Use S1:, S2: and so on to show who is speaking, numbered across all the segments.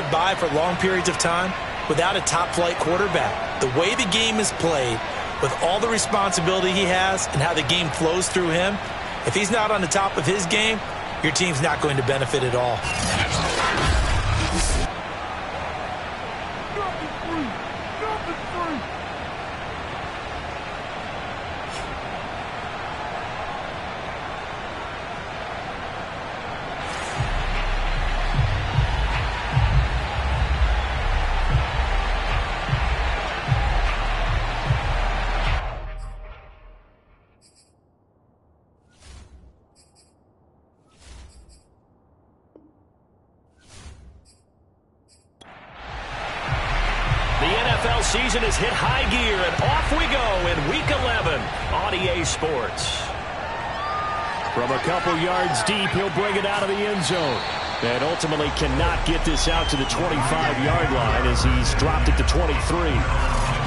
S1: get by for long periods of time without a top-flight quarterback. The way the game is played, with all the responsibility he has and how the game flows through him, if he's not on the top of his game, your team's not going to benefit at all.
S2: Season has hit high gear, and off we go in Week 11 on EA Sports. From a couple yards deep, he'll bring it out of the end zone. And ultimately cannot get this out to the 25-yard line as he's dropped it to 23.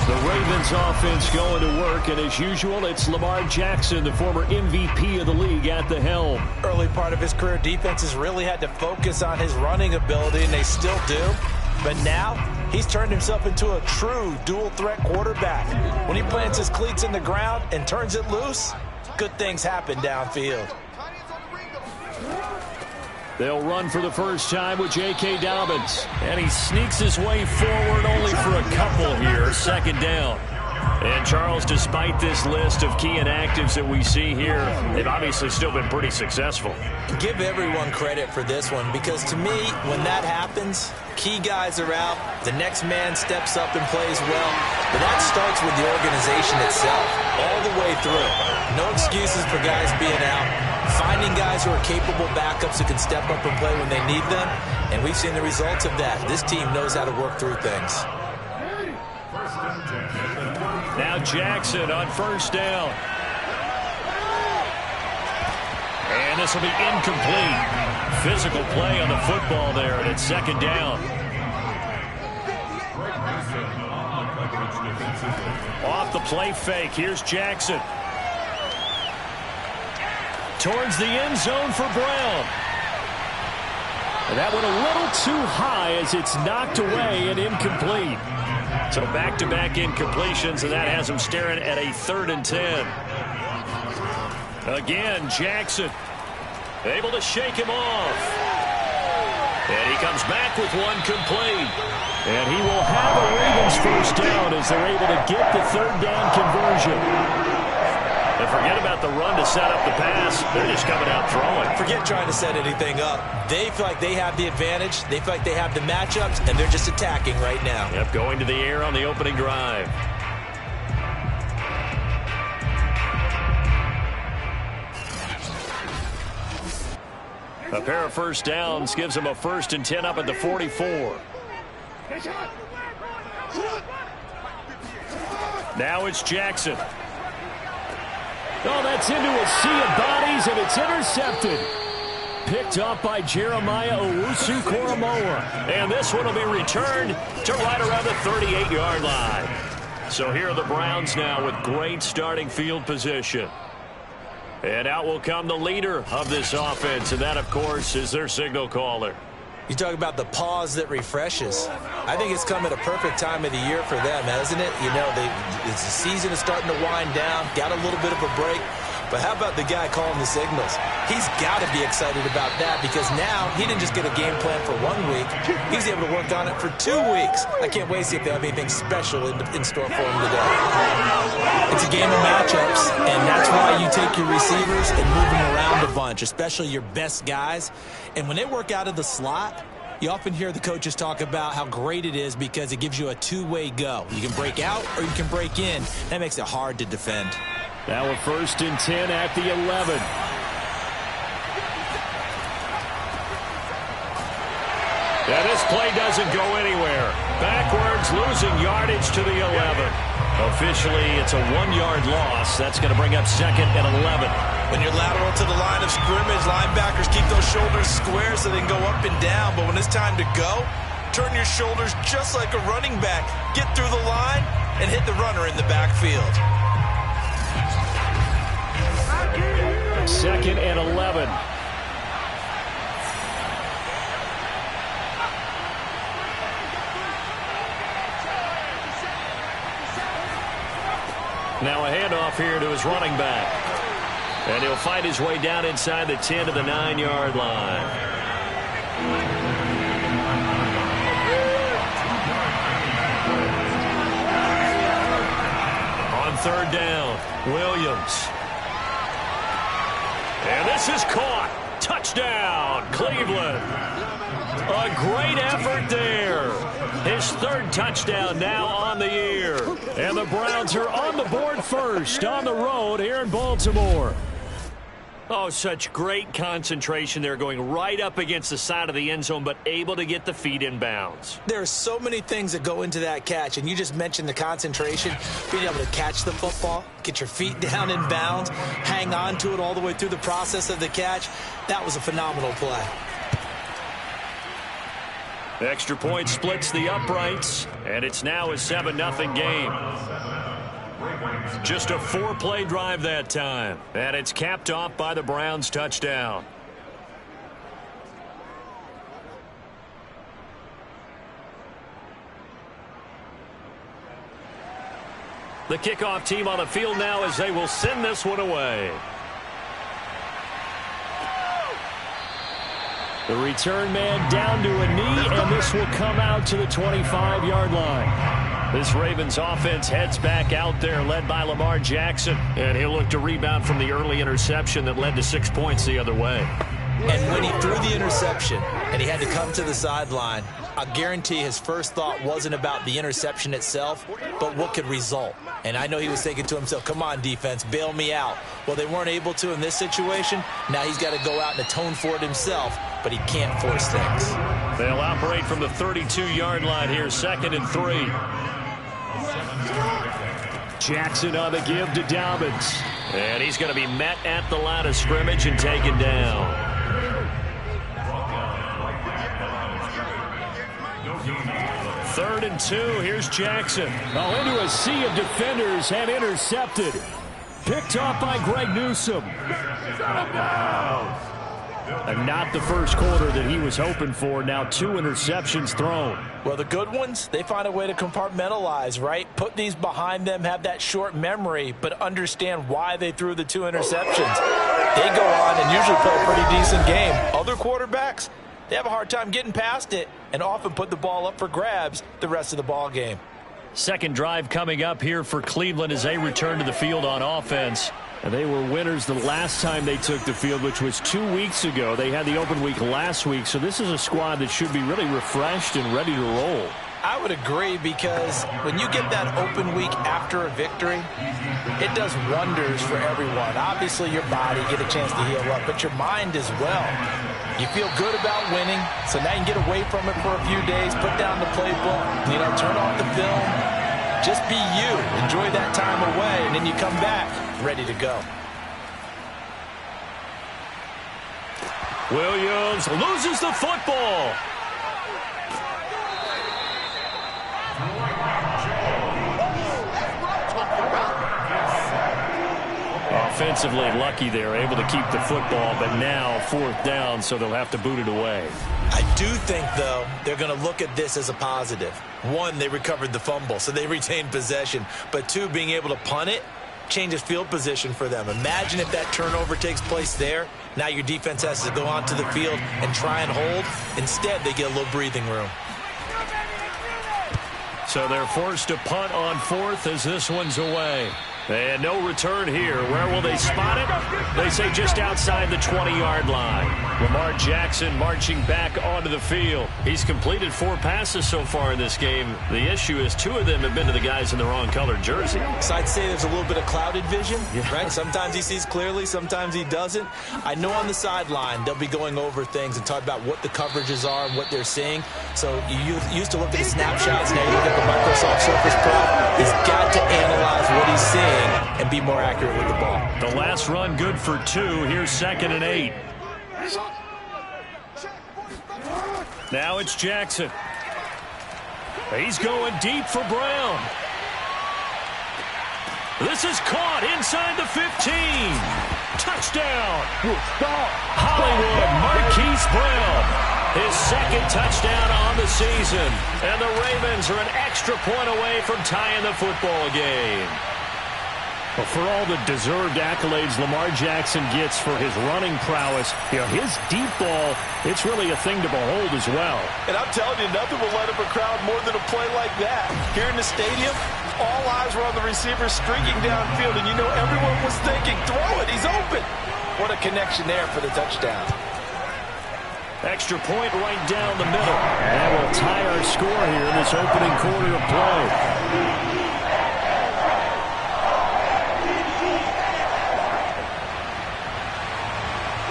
S2: The Ravens offense going to work, and as usual, it's Lamar Jackson, the former MVP of the league, at the helm.
S1: Early part of his career, defenses really had to focus on his running ability, and they still do. But now, he's turned himself into a true dual-threat quarterback. When he plants his cleats in the ground and turns it loose, good things happen downfield.
S2: They'll run for the first time with J.K. Dobbins. And he sneaks his way forward only for a couple here. Second down. And Charles, despite this list of key inactives that we see here, they've obviously still been pretty successful.
S1: Give everyone credit for this one, because to me, when that happens, key guys are out, the next man steps up and plays well, but that starts with the organization itself, all the way through. No excuses for guys being out, finding guys who are capable backups who can step up and play when they need them, and we've seen the results of that. This team knows how to work through things.
S2: Now Jackson on first down. And this will be incomplete. Physical play on the football there, and it's second down. Off the play fake, here's Jackson. Towards the end zone for Brown. And that went a little too high as it's knocked away and incomplete. So back-to-back incompletions, and that has him staring at a 3rd and 10. Again, Jackson able to shake him off. And he comes back with one complete. And he will have a Ravens first down as they're able to get the 3rd down conversion. And forget about the run to set up the pass. They're just coming out throwing.
S1: Forget trying to set anything up. They feel like they have the advantage. They feel like they have the matchups, and they're just attacking right now.
S2: Yep, going to the air on the opening drive. A pair of first downs gives them a 1st and 10 up at the 44. Now it's Jackson. Oh, that's into a sea of bodies, and it's intercepted. Picked up by Jeremiah Owusu-Koramoah. And this one will be returned to right around the 38-yard line. So here are the Browns now with great starting field position. And out will come the leader of this offense, and that, of course, is their signal caller.
S1: You talk about the pause that refreshes. I think it's come at a perfect time of the year for them, hasn't it? You know, the season is starting to wind down, got a little bit of a break. But how about the guy calling the signals? He's got to be excited about that, because now he didn't just get a game plan for 1 week. He's able to work on it for 2 weeks. I can't wait to see if they have anything special in store for him today. It's a game of matchups, and that's why you take your receivers and move them around a bunch, especially your best guys. And when they work out of the slot, you often hear the coaches talk about how great it is because it gives you a two-way go. You can break out or you can break in. That makes it hard to defend.
S2: Now a 1st and 10 at the 11. Yeah, this play doesn't go anywhere. Backwards, losing yardage to the 11. Officially, it's a 1-yard loss. That's going to bring up 2nd and 11.
S1: When you're lateral to the line of scrimmage, linebackers keep those shoulders square so they can go up and down. But when it's time to go, turn your shoulders just like a running back. Get through the line and hit the runner in the backfield.
S2: 2nd and 11. Now a handoff here to his running back. And he'll fight his way down inside the 10 to the 9-yard line. On third down, Williams. And this is caught. Touchdown, Cleveland. A great effort there. His third touchdown now on the year. And the Browns are on the board first on the road here in Baltimore. Oh, such great concentration there, going right up against the side of the end zone, but able to get the feet in bounds.
S1: There are so many things that go into that catch, and you just mentioned the concentration, being able to catch the football, get your feet down in bounds, hang on to it all the way through the process of the catch. That was a phenomenal play.
S2: Extra point splits the uprights, and it's now a 7-0 game. Just a 4-play drive that time, and it's capped off by the Browns' touchdown. The kickoff team on the field now as they will send this one away. The return man down to a knee, and this will come out to the 25-yard line. This Ravens offense heads back out there, led by Lamar Jackson, and he'll look to rebound from the early interception that led to 6 points the other way.
S1: And when he threw the interception and he had to come to the sideline, I guarantee his first thought wasn't about the interception itself, but what could result. And I know he was thinking to himself, come on, defense, bail me out. Well, they weren't able to in this situation. Now he's got to go out and atone for it himself, but he can't force things.
S2: They'll operate from the 32-yard line here, 2nd and 3. Jackson on the give to Dobbins. And he's going to be met at the line of scrimmage and taken down. 3rd and 2. Here's Jackson.
S3: Oh, into a sea of defenders and intercepted. Picked off by Greg Newsome. And not the first quarter that he was hoping for. Now 2 interceptions thrown.
S1: Well, the good ones, they find a way to compartmentalize, right? Put these behind them, have that short memory, but understand why they threw the 2 interceptions. They go on and usually play a pretty decent game. Other quarterbacks, they have a hard time getting past it and often put the ball up for grabs the rest of the ball game.
S2: Second drive coming up here for Cleveland as they return to the field on offense.
S3: And they were winners the last time they took the field, which was 2 weeks ago. They had the open week last week, so this is a squad that should be really refreshed and ready to roll.
S1: I would agree, because when you get that open week after a victory, it does wonders for everyone. Obviously, your body, get a chance to heal up, but your mind as well. You feel good about winning, so now you can get away from it for a few days, put down the playbook, turn off the film. Just be you. Enjoy that time away, and then you come back ready to go.
S2: Williams loses the football. Offensively lucky there, able to keep the football, but now 4th down, so they'll have to boot it away.
S1: I do think, though, they're going to look at this as a positive. 1, they recovered the fumble, so they retained possession. But 2, being able to punt it changes field position for them. Imagine if that turnover takes place there. Now your defense has to go onto the field and try and hold. Instead, they get a little breathing room.
S2: So they're forced to punt on 4th as this one's away. And no return here. Where will they spot it? They say just outside the 20-yard line. Lamar Jackson marching back onto the field. He's completed 4 passes so far in this game. The issue is 2 of them have been to the guys in the wrong colored jersey.
S1: So I'd say there's a little bit of clouded vision, right? Sometimes he sees clearly, sometimes he doesn't. I know on the sideline they'll be going over things and talk about what the coverages are and what they're seeing. So you used to look at the snapshots, now you look at the Microsoft Surface Pro. He's got to analyze what he's seeing and be more accurate with the ball.
S2: The last run good for 2. Here's 2nd and 8. Now it's Jackson. He's going deep for Brown. This is caught inside the 15. Touchdown. Hollywood Marquise Brown. His 2nd touchdown on the season. And the Ravens are an extra point away from tying the football game.
S3: Well, for all the deserved accolades Lamar Jackson gets for his running prowess, his deep ball, it's really a thing to behold as well.
S1: And I'm telling you, nothing will light up a crowd more than a play like that. Here in the stadium, all eyes were on the receiver streaking downfield, and everyone was thinking, throw it, he's open. What a connection there for the touchdown.
S3: Extra point right down the middle. And we'll tie our score here in this opening quarter of play.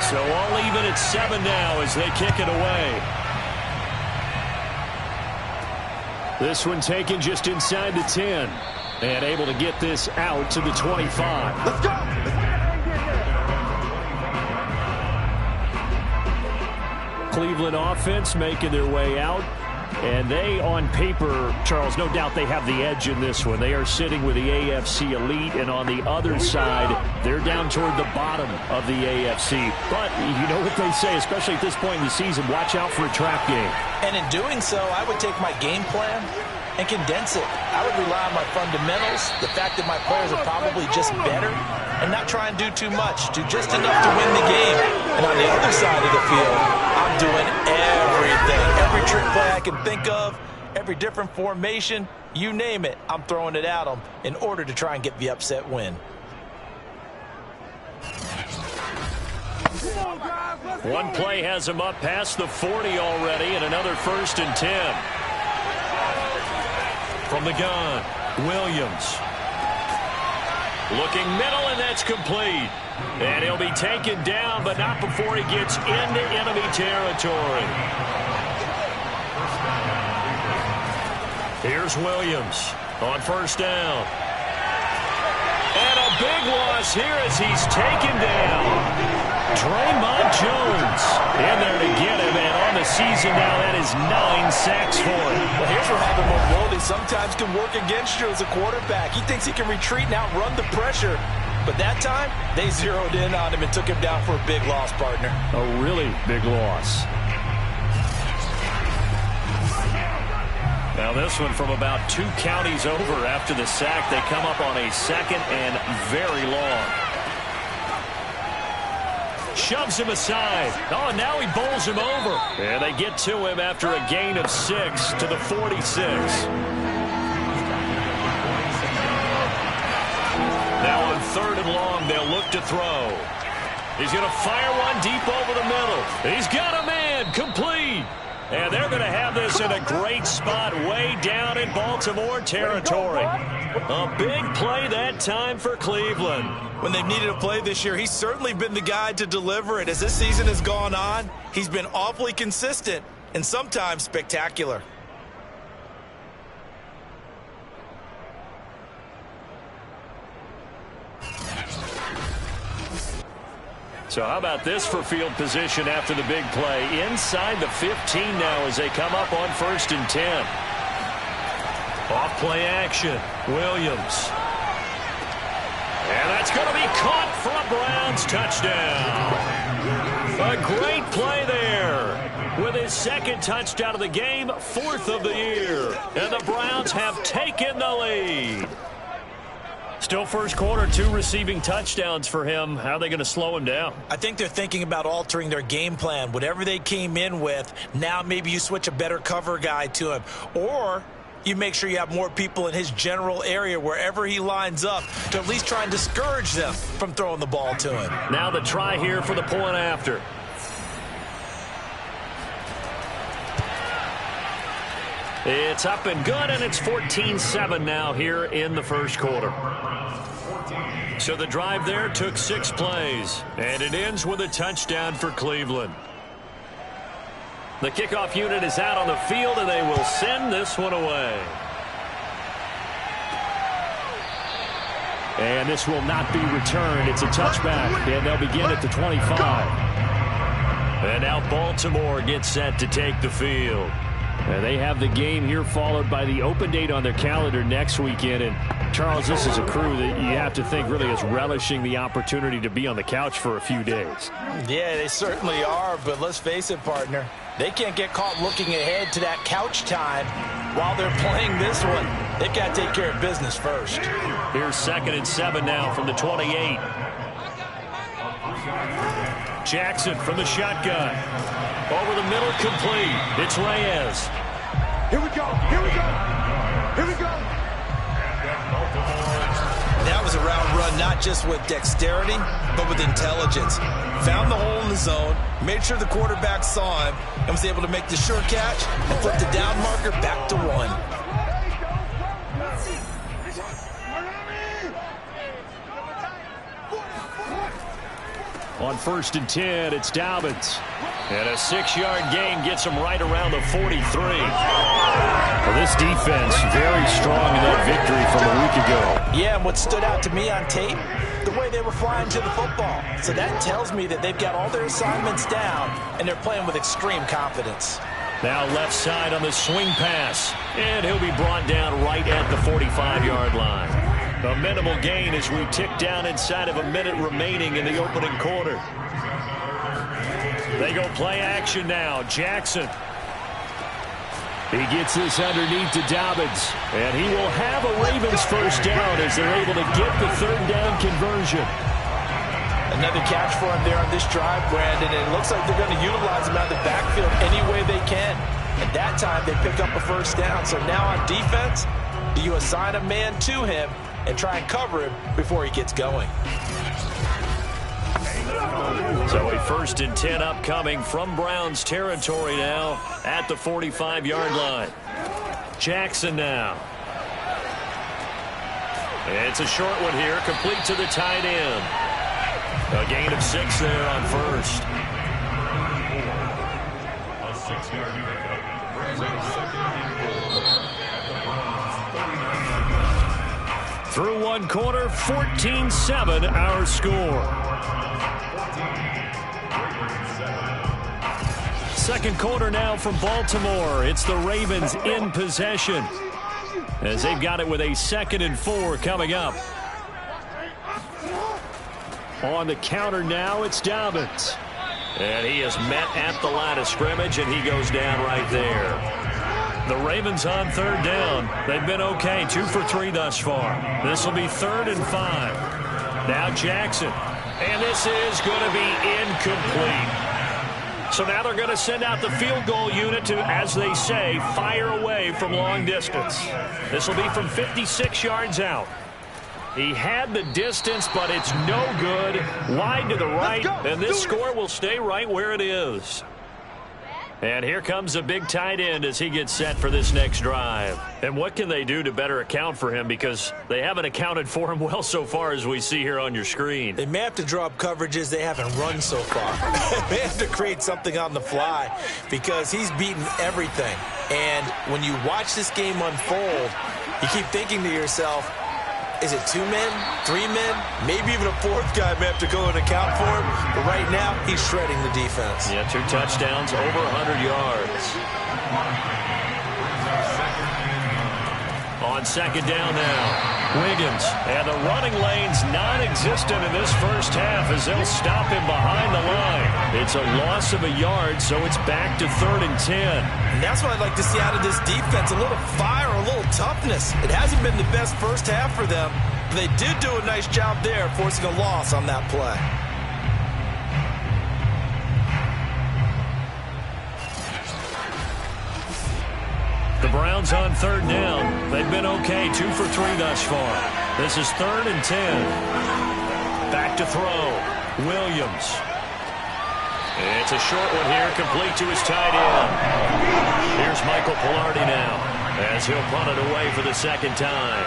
S3: So all even at 7 now as they kick it away. This one taken just inside the 10. And able to get this out to the 25.
S1: Let's go!
S3: Cleveland offense making their way out. And they, on paper, Charles, no doubt they have the edge in this one. They are sitting with the AFC elite, and on the other side, they're down toward the bottom of the AFC. But you know what they say, especially at this point in the season, watch out for a trap game.
S1: And in doing so, I would take my game plan and condense it. I would rely on my fundamentals, the fact that my players are probably just better, and not try and do too much, do just enough to win the game. And on the other side of the field, I'm doing everything. Every trick play I can think of, every different formation, you name it, I'm throwing it at them in order to try and get the upset win.
S3: One play has him up past the 40 already, and another 1st and 10. From the gun, Williams. Looking middle, and that's complete. And he'll be taken down, but not before he gets into enemy territory. Here's Williams on 1st down. And a big loss here as he's taken down. Draymond Jones in there to get him, and on the season now, that is 9 sacks for him.
S1: Well, here's where having mobility sometimes can work against you as a quarterback. He thinks he can retreat and outrun the pressure. But that time, they zeroed in on him and took him down for a big loss, partner.
S3: A really big loss. Now this one from about 2 counties over after the sack. They come up on a 2nd and very long. Shoves him aside. Oh, and now he bowls him over. And they get to him after a gain of 6 to the 46. Now on 3rd and long, they'll look to throw. He's going to fire one deep over the middle. He's got a man, complete. And they're going to have this in a great spot way down in Baltimore territory. A big play that time for Cleveland.
S1: When they've needed a play this year, he's certainly been the guy to deliver it. As this season has gone on, he's been awfully consistent and sometimes spectacular.
S3: So how about this for field position after the big play? Inside the 15 now as they come up on 1st and 10. Off play action. Williams. And that's going to be caught for a Browns touchdown. A great play there. With his 2nd touchdown of the game, 4th of the year. And the Browns have taken the lead. Still first quarter, 2 receiving touchdowns for him. How are they going to slow him down?
S1: I think they're thinking about altering their game plan. Whatever they came in with, now maybe you switch a better cover guy to him. Or you make sure you have more people in his general area wherever he lines up to at least try and discourage them from throwing the ball to him.
S3: Now the try here for the point after. It's up and good, and it's 14-7 now here in the first quarter. So the drive there took 6 plays, and it ends with a touchdown for Cleveland. The kickoff unit is out on the field, and they will send this one away. And this will not be returned. It's a touchback, and they'll begin at the 25. And now Baltimore gets set to take the field. And they have the game here followed by the open date on their calendar next weekend. And
S2: Charles, this is a crew that you have to think really is relishing the opportunity to be on the couch for a few days.
S1: Yeah, they certainly are, but let's face it, partner. They can't get caught looking ahead to that couch time while they're playing this one. They've got to take care of business first.
S3: Here's 2nd and 7 now from the 28. Jackson from the shotgun. Over the middle, complete. It's Reyes.
S4: Here we go. Here we go. Here we go.
S1: That was a route run, not just with dexterity, but with intelligence. Found the hole in the zone, made sure the quarterback saw him, and was able to make the sure catch and flip the down marker back to 1.
S2: On 1st and 10, it's Dobbins.
S3: And a 6-yard gain gets him right around the 43.
S2: Well, this defense very strong in that victory from a week ago.
S1: Yeah, and what stood out to me on tape, the way they were flying to the football. So that tells me that they've got all their assignments down, and they're playing with extreme confidence.
S3: Now left side on the swing pass. And he'll be brought down right at the 45-yard line. A minimal gain as we tick down inside of a minute remaining in the opening quarter. They go play action now. Jackson.
S2: He gets this underneath to Dobbins. And he will have a Ravens first down as they're able to get the 3rd down conversion.
S1: Another catch for him there on this drive, Brandon. And it looks like they're going to utilize him out of the backfield any way they can. At that time, they pick up a first down. So now on defense, do you assign a man to him and try and cover him before he gets going?
S3: So a 1st and 10 upcoming from Browns territory now at the 45-yard line. Jackson now. It's a short one here, complete to the tight end. A gain of 6 there on 1st. Through 1 quarter, 14-7 our score. 2nd quarter now from Baltimore. It's the Ravens in possession as they've got it with a 2nd and 4 coming up.
S2: On the counter now, it's Dobbins.
S3: And he is met at the line of scrimmage, and he goes down right there. The Ravens on 3rd down. They've been okay, 2 for 3 thus far. This will be 3rd and 5. Now Jackson. And this is going to be incomplete. So now they're going to send out the field goal unit to, as they say, fire away from long distance. This will be from 56 yards out. He had the distance, but it's no good. Wide to the right, and this score will stay right where it is. And here comes a big tight end as he gets set for this next drive. And what can they do to better account for him? Because they haven't accounted for him well so far, as we see here on your screen.
S1: They may have to draw up coverages they haven't run so far. They have to create something on the fly because he's beaten everything. And when you watch this game unfold, you keep thinking to yourself, is it 2 men, 3 men, maybe even a 4th guy may have to go and account for him. But right now, he's shredding the defense.
S3: Yeah, 2 touchdowns, over 100 yards. On 2nd down now, Wiggins. And the running lane's non-existent in this first half as they'll stop him behind the line. It's a loss of a yard, so it's back to 3rd and 10.
S1: And that's what I'd like to see out of this defense, a little fire, a little toughness. It hasn't been the best first half for them, but they did do a nice job there, forcing a loss on that play.
S3: The Browns on 3rd down. They've been okay, 2 for 3 thus far. This is 3rd and 10. Back to throw. Williams. It's a short one here, complete to his tight end. Here's Michael Palardy now as he'll punt it away for the 2nd time.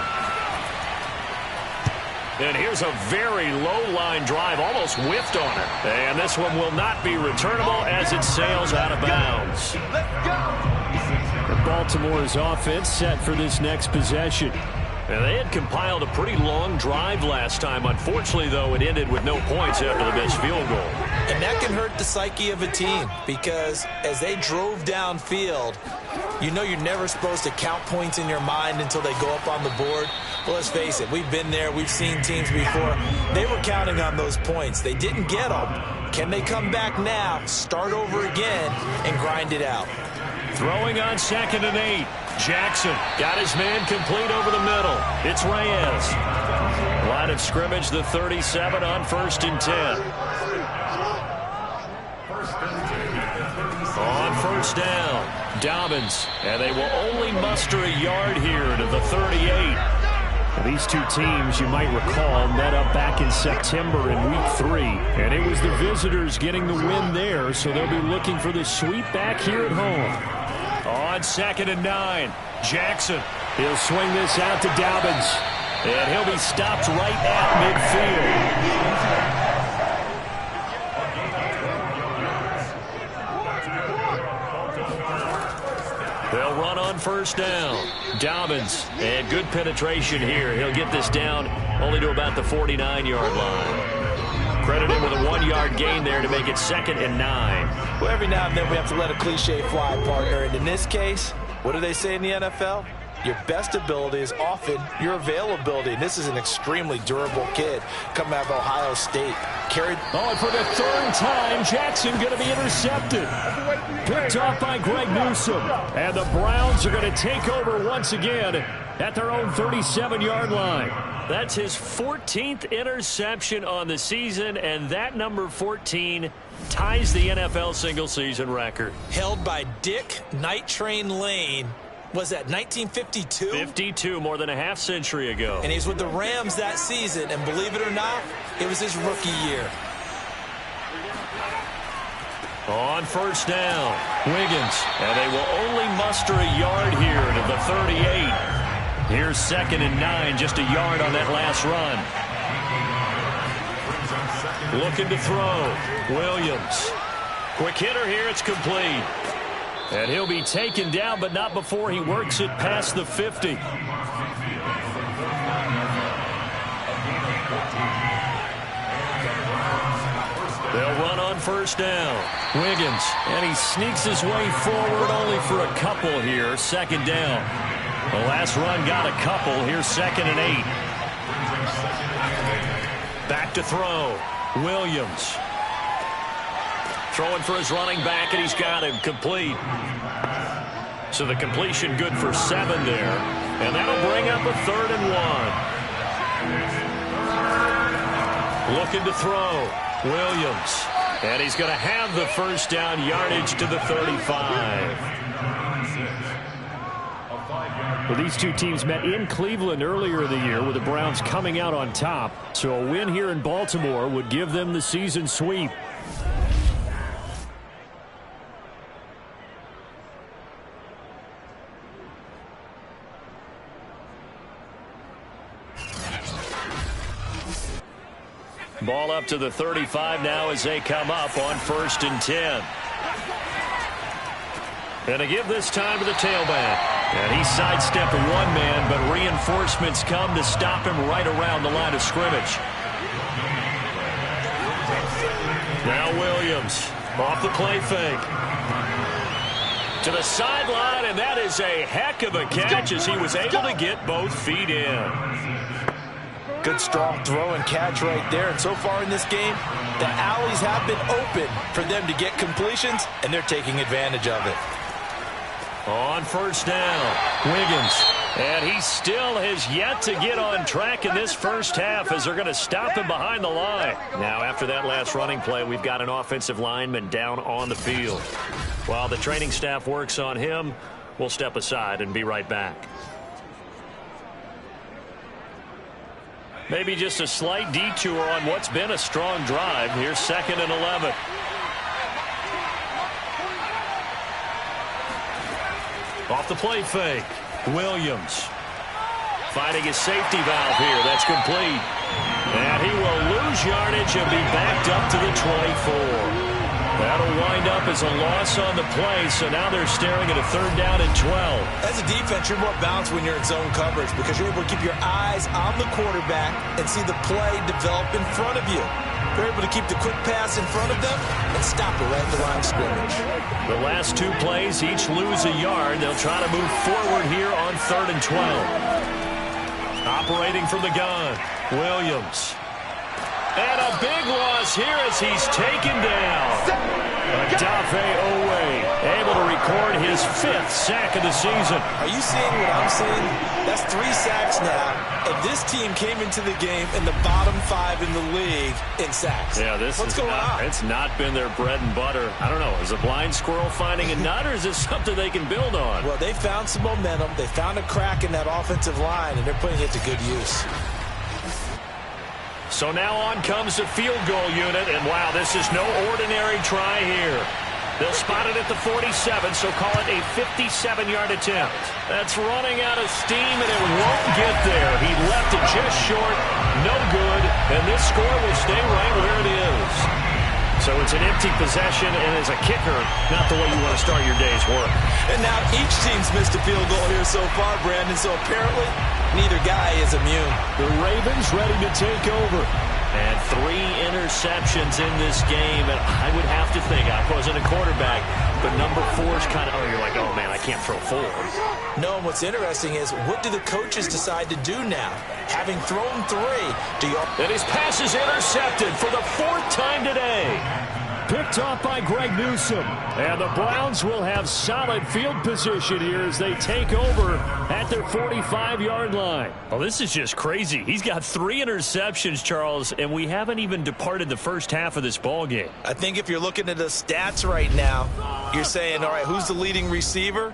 S3: And here's a very low-line drive, almost whiffed on it. And this one will not be returnable as it sails out of bounds.
S4: Let's go.
S2: Baltimore's offense set for this next possession.
S3: And they had compiled a pretty long drive last time. Unfortunately, though, it ended with no points after the missed field goal.
S1: And that can hurt the psyche of a team because as they drove downfield, You know you're never supposed to count points in your mind until they go up on the board. Well, let's face it, we've been there. We've seen teams before. They were counting on those points. They didn't get them. Can they come back now, start over again, and grind it out?
S3: Throwing on 2nd and 8. Jackson got his man complete over the middle. It's Reyes. Line of scrimmage, the 37 on 1st and 10. On 1st down, Dobbins. And they will only muster a yard here to the 38.
S2: These two teams, you might recall, met up back in September in Week 3. And it was the visitors getting the win there, so they'll be looking for the sweep back here at home.
S3: On 2nd and 9, Jackson.
S2: He'll swing this out to Dobbins.
S3: And he'll be stopped right at midfield. They'll run on 1st down. Dobbins, and good penetration here. He'll get this down only to about the 49-yard line. Credit him with a 1-yard gain there to make it 2nd and 9.
S1: Well, every now and then we have to let a cliche fly, partner. And in this case, what do they say in the NFL? Your best ability is often your availability. And this is an extremely durable kid coming out of Ohio State.
S2: And for the 3rd time, Jackson going to be intercepted. Picked off by Greg Newsome. And the Browns are going to take over once again at their own 37-yard line.
S3: That's his 14th interception on the season, and that number 14 ties the NFL single-season record.
S1: Held by Dick Night Train Lane. Was that 1952?
S3: 52, more than a half-century ago.
S1: And he's with the Rams that season, and believe it or not, it was his rookie year.
S3: On 1st down, Wiggins, and they will only muster a yard here to the 38. Here's 2nd and 9, just a yard on that last run. Looking to throw, Williams. Quick hitter here, it's complete. And he'll be taken down, but not before he works it past the 50. They'll run on 1st down. Wiggins, and he sneaks his way forward only for a couple here, 2nd down. The last run got a couple. Here's 2nd and 8. Back to throw. Williams. Throwing for his running back, and he's got him complete. So the completion good for 7 there. And that'll bring up a 3rd and 1. Looking to throw. Williams. And he's going to have the 1st down, yardage to the 35.
S2: Well, these two teams met in Cleveland earlier in the year with the Browns coming out on top. So a win here in Baltimore would give them the season sweep.
S3: Ball up to the 35 now as they come up on 1st and 10. And to give this time to the tailback. And he sidestepped one man, but reinforcements come to stop him right around the line of scrimmage. Now Williams off the play fake. To the sideline, and that is a heck of a catch as he was able to get both feet in.
S1: Good strong throw and catch right there. And so far in this game, the alleys have been open for them to get completions, and they're taking advantage of it.
S3: On 1st down, Wiggins. And he still has yet to get on track in this first half as they're going to stop him behind the line. Now, after that last running play, we've got an offensive lineman down on the field. While the training staff works on him, we'll step aside and be right back. Maybe just a slight detour on what's been a strong drive. Here's 2nd and 11. Off the play fake, Williams. Finding his safety valve here. That's complete. And he will lose yardage and be backed up to the 24. That'll wind up as a loss on the play, so now they're staring at a 3rd down and 12.
S1: As a defense, you're more balanced when you're in zone coverage because you're able to keep your eyes on the quarterback and see the play develop in front of you. They're able to keep the quick pass in front of them and stop it right at the line of scrimmage.
S3: The last 2 plays each lose a yard. They'll try to move forward here on 3rd and 12. Operating from the gun, Williams. And a big loss here as he's taken down. Odafe Oweh able to record his 5th sack of the season.
S1: Are you seeing what I'm seeing? That's 3 sacks now. And this team came into the game in the bottom 5 in the league in sacks.
S3: Yeah, what's going on? It's not been their bread and butter. I don't know. Is a blind squirrel finding a nut, or is this something they can build on?
S1: Well, they found some momentum. They found a crack in that offensive line, and they're putting it to good use.
S3: So now on comes the field goal unit, and wow, this is no ordinary try here. They'll spot it at the 47, so call it a 57-yard attempt. That's running out of steam, and it won't get there. He left it just short, no good, and this score will stay right where it is. So it's an empty possession, and as a kicker, not the way you want to start your day's work.
S1: And now each team's missed a field goal here so far, Brandon, so apparently neither guy is immune.
S2: The Ravens ready to take over.
S3: And 3 interceptions in this game, and I would have to think, I wasn't a quarterback, but number 4 is kind of, you're like, oh man, I can't throw 4.
S1: No, and what's interesting is, what do the coaches decide to do now? Having thrown 3, do you...
S3: And his pass is intercepted for the 4th time today.
S2: Picked off by Greg Newsome. And the Browns will have solid field position here as they take over at their 45-yard line.
S3: Well, this is just crazy. He's got 3 interceptions, Charles, and we haven't even departed the first half of this ball game.
S1: I think if you're looking at the stats right now, you're saying, all right, who's the leading receiver?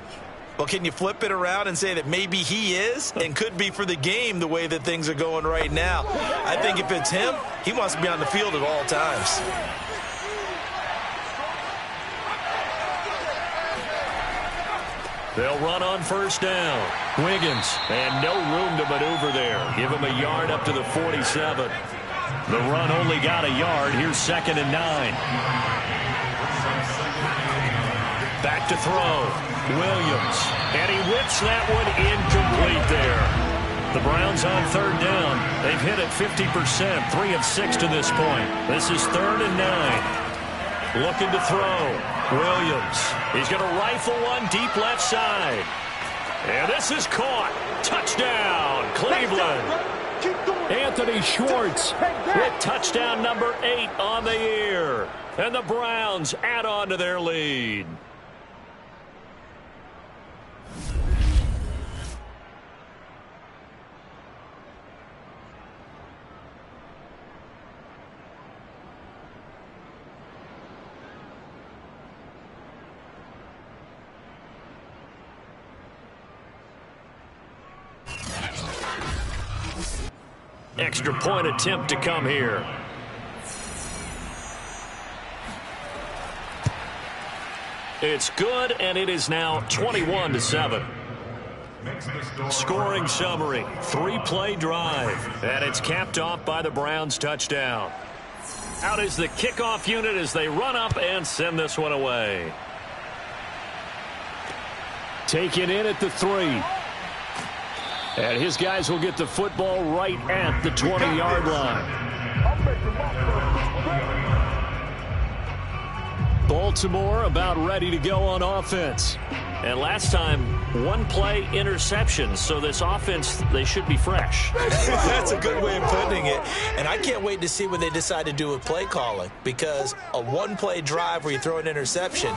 S1: Well, can you flip it around and say that maybe he is and could be for the game the way that things are going right now? I think if it's him, he wants to be on the field at all times.
S3: They'll run on first down. Wiggins, and no room to maneuver there. Give him a yard up to the 47. The run only got a yard. Here's 2nd and 9. Back to throw. Williams, and he whips that one incomplete there. The Browns on 3rd down. They've hit it 50%, 3 of 6 to this point. This is 3rd and 9. Looking to throw. Williams. He's going to rifle one deep left side. And this is caught. Touchdown, Cleveland.
S2: Anthony Schwartz
S3: with touchdown number 8 on the year. And the Browns add on to their lead. Extra point attempt to come here. It's good, and it is now 21-7. Scoring summary, 3-play drive, and it's capped off by the Browns touchdown. Out is the kickoff unit as they run up and send this one away.
S2: Taken in at the 3. And his guys will get the football right at the 20-yard line. Baltimore about ready to go on offense.
S3: And last time, 1-play interception, so this offense, they should be fresh.
S1: That's a good way of putting it. And I can't wait to see what they decide to do with play calling, because a 1-play drive where you throw an interception,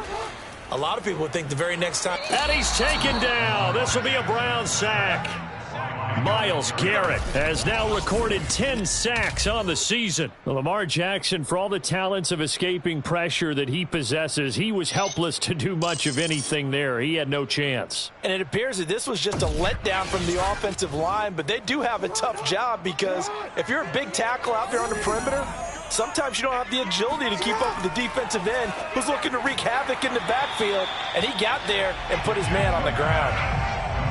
S1: a lot of people would think the very next time.
S3: And he's taken down. This will be a Brown sack. Myles Garrett has now recorded 10 sacks on the season.
S2: Lamar Jackson, for all the talents of escaping pressure that he possesses, he was helpless to do much of anything there. He had no chance.
S1: And it appears that this was just a letdown from the offensive line, but they do have a tough job because if you're a big tackle out there on the perimeter, sometimes you don't have the agility to keep up with the defensive end who's looking to wreak havoc in the backfield, and he got there and put his man on the ground.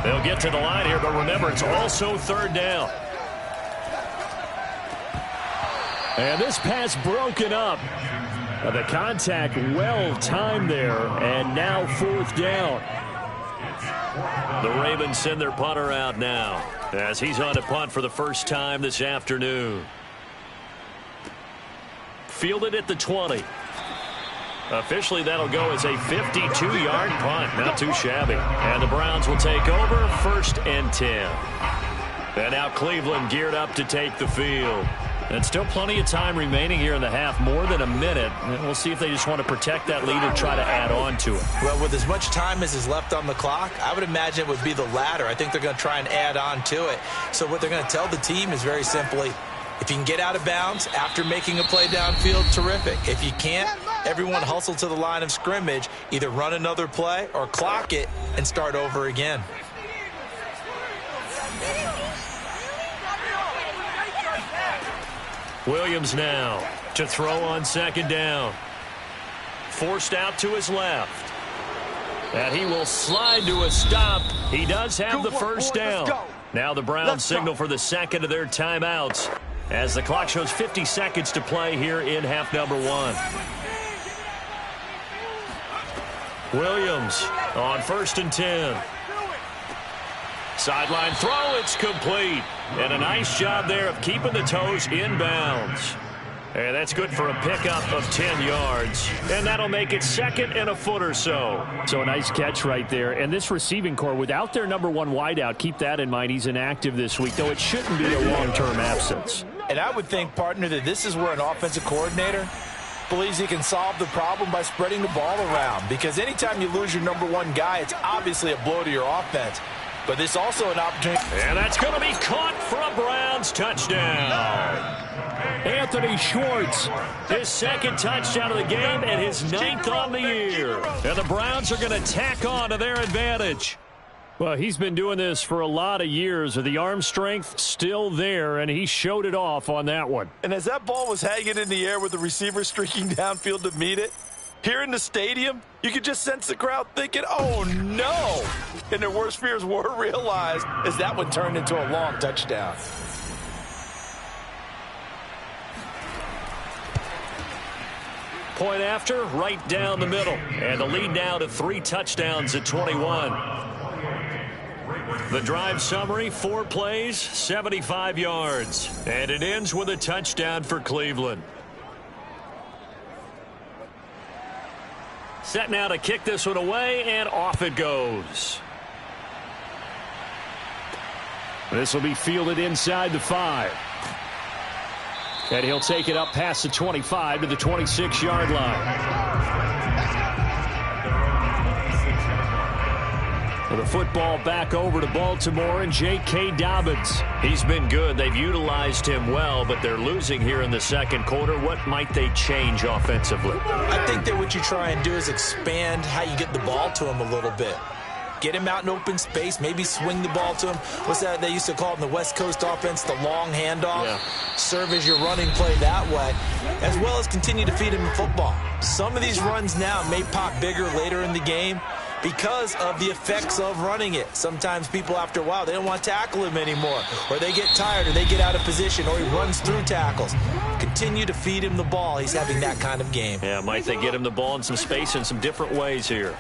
S3: They'll get to the line here, but remember, it's also 3rd down.
S2: And this pass broken up. The contact well timed there, and now 4th down.
S3: The Ravens send their punter out now as he's on to punt for the first time this afternoon. fielded at the 20. Officially, that'll go as a 52-yard punt. Not too shabby. And the Browns will take over 1st and 10. And now Cleveland geared up to take the field. And still plenty of time remaining here in the half, more than a minute. And we'll see if they just want to protect that lead or try to add on to it.
S1: Well, with as much time as is left on the clock, I would imagine it would be the latter. I think they're going to try and add on to it. So what they're going to tell the team is very simply, if you can get out of bounds after making a play downfield, terrific. If you can't, everyone hustle to the line of scrimmage, either run another play or clock it and start over again.
S3: Williams now to throw on 2nd down. Forced out to his left. And he will slide to a stop. He does have the first down. Now the Browns signal for the second of their timeouts as the clock shows 50 seconds to play here in half number 1. Williams on 1st and 10. Sideline throw, it's complete. And a nice job there of keeping the toes in bounds. And that's good for a pickup of 10 yards. And that'll make it 2nd and a foot or so.
S2: So a nice catch right there. And this receiving core, without their number 1 wideout, keep that in mind. He's inactive this week, though it shouldn't be a long-term absence.
S1: And I would think, partner, that this is where an offensive coordinator believes he can solve the problem by spreading the ball around. Because anytime you lose your number 1 guy, it's obviously a blow to your offense. But there's also an opportunity.
S3: And that's going to be caught for a Browns touchdown. Anthony Schwartz, his 2nd touchdown of the game and his 9th on the year. And the Browns are going to tack on to their advantage.
S2: Well, he's been doing this for a lot of years. The arm strength still there, and he showed it off on that one.
S1: And as that ball was hanging in the air with the receiver streaking downfield to meet it, here in the stadium, you could just sense the crowd thinking, oh, no. And their worst fears were realized as that one turned into a long touchdown.
S3: Point after, right down the middle. And the lead now to 3 touchdowns at 21. The drive summary, 4 plays, 75 yards. And it ends with a touchdown for Cleveland. Set now to kick this one away, and off it goes.
S2: This will be fielded inside the 5. And he'll take it up past the 25 to the 26-yard line. The football back over to Baltimore and J.K. Dobbins.
S3: He's been good. They've utilized him well, but they're losing here in the 2nd quarter. What might they change offensively?
S1: I think that what you try and do is expand how you get the ball to him a little bit. Get him out in open space, maybe swing the ball to him. What's that they used to call it in the West Coast offense, the long handoff? Yeah. Serve as your running play that way, as well as continue to feed him the football. Some of these runs now may pop bigger later in the game because of the effects of running it. Sometimes people, after a while, they don't want to tackle him anymore, or they get tired, or they get out of position, or he runs through tackles. Continue to feed him the ball. He's having that kind of game.
S3: Yeah, might they get him the ball in some space in some different ways here.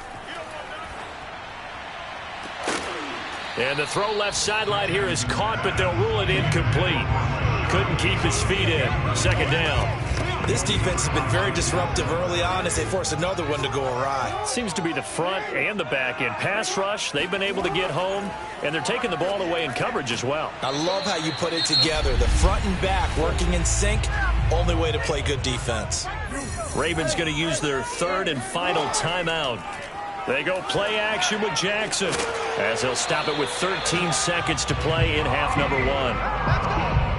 S3: And the throw left sideline here is caught, but they'll rule it incomplete. Couldn't keep his feet in. 2nd down.
S1: This defense has been very disruptive early on as they force another one to go awry.
S3: Seems to be the front and the back end. Pass rush, they've been able to get home, and they're taking the ball away in coverage as well.
S1: I love how you put it together. The front and back working in sync, only way to play good defense.
S3: Ravens going to use their 3rd and final timeout. They go play action with Jackson as he'll stop it with 13 seconds to play in half number 1.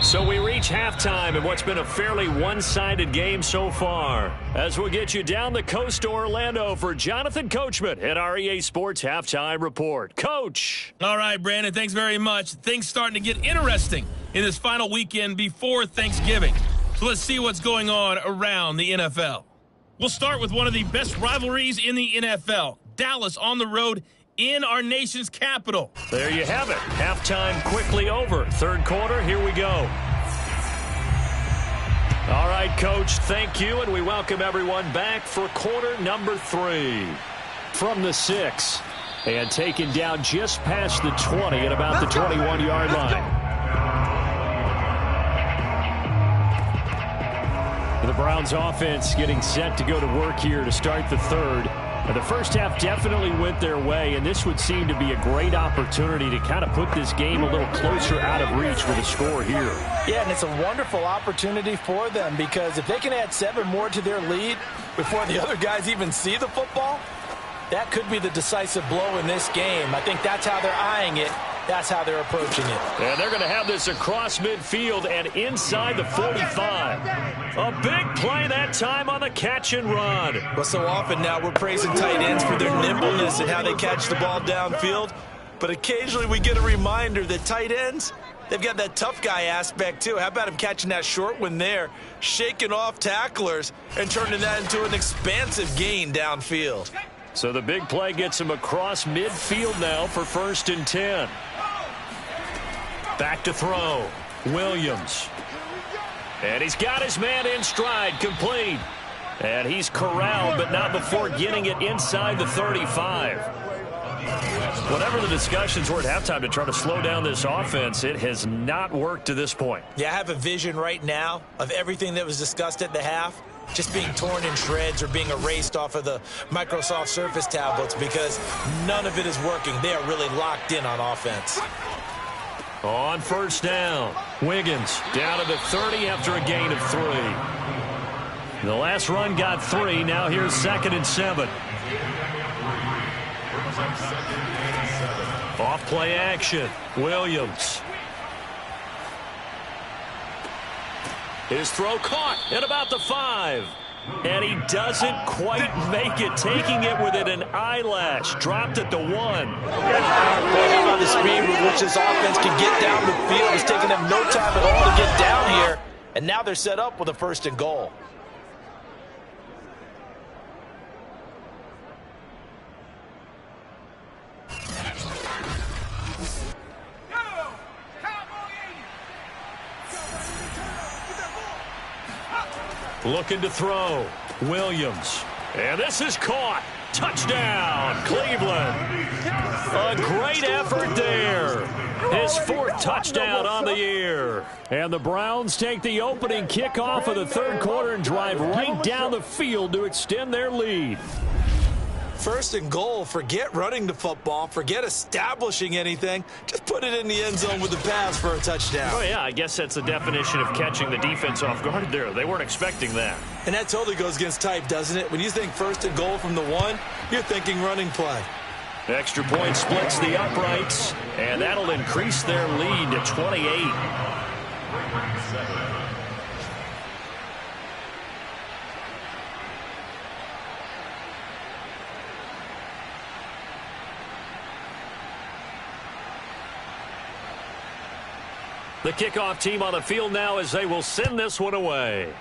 S3: So we reach halftime in what's been a fairly one-sided game so far. As we'll get you down the coast to Orlando for Jonathan Coachman at our EA Sports Halftime Report. Coach.
S5: All right, Brandon, thanks very much. Things starting to get interesting in this final weekend before Thanksgiving. So let's see what's going on around the NFL. We'll start with one of the best rivalries in the NFL. Dallas on the road in our nation's capital.
S3: There you have it. Halftime quickly over. Third quarter, here we go. All right, Coach, thank you, and we welcome everyone back for quarter number 3. From the 6, and taken down just past the 20 at about the 21-yard line. The Browns offense getting set to go to work here to start the third. The first half definitely went their way, and this would seem to be a great opportunity to kind of put this game a little closer out of reach with a score here.
S1: Yeah, and it's a wonderful opportunity for them because if they can add 7 more to their lead before the other guys even see the football, that could be the decisive blow in this game. I think that's how they're eyeing it. That's how they're approaching it.
S3: And they're going to have this across midfield and inside the 45. A big play that time on the catch and run.
S1: Well, so often now we're praising tight ends for their nimbleness and how they catch the ball downfield. But occasionally we get a reminder that tight ends, they've got that tough guy aspect too. How about him catching that short one there, shaking off tacklers, and turning that into an expansive gain downfield?
S3: So the big play gets him across midfield now for 1st and 10. Back to throw. Williams. And he's got his man in stride, complete. And he's corralled, but not before getting it inside the 35. Whatever the discussions were at halftime to try to slow down this offense, it has not worked to this point.
S1: Yeah, I have a vision right now of everything that was discussed at the half just being torn in shreds or being erased off of the Microsoft Surface tablets because none of it is working. They are really locked in on offense.
S3: On 1st down, Wiggins down to the 30 after a gain of 3. The last run got 3. Now here's 2nd and 7. Off play action. Williams. His throw caught at about the 5. And he doesn't quite make it, taking it within an eyelash. Dropped at the 1.
S1: How about the speed with which this offense can get down the field? It's taking them no time at all to get down here. And now they're set up with a 1st and goal.
S3: Looking to throw. Williams. And this is caught. Touchdown, Cleveland. A great effort there. His 4th touchdown on the year. And the Browns take the opening kickoff of the third quarter and drive right down the field to extend their lead.
S1: 1st and goal. Forget running the football. Forget establishing anything. Just put it in the end zone with the pass for a touchdown.
S3: Oh, yeah, I guess that's the definition of catching the defense off guard there. They weren't expecting that.
S1: And that totally goes against type, doesn't it? When you think 1st and goal from the 1, you're thinking running play.
S3: Extra point splits the uprights, and that'll increase their lead to 28. The kickoff team on the field now as they will send this one away.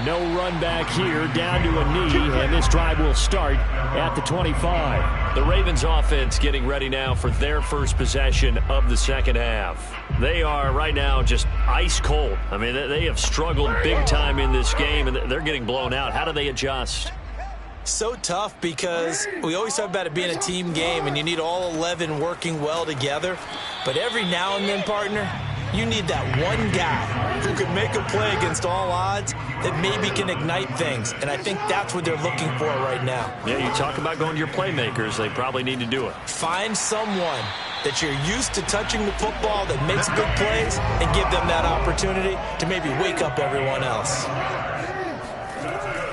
S3: No run back here, down to a knee, and this drive will start at the 25. The Ravens offense getting ready now for their first possession of the second half. They are right now just ice cold. I mean, they have struggled big time in this game, and they're getting blown out. How do they adjust?
S1: So tough because we always talk about it being a team game and you need all 11 working well together. But every now and then, partner, you need that one guy who can make a play against all odds that maybe can ignite things. And I think that's what they're looking for right now.
S3: Yeah, you talk about going to your playmakers. They probably need to do it.
S1: Find someone that you're used to touching the football that makes big plays and give them that opportunity to maybe wake up everyone else.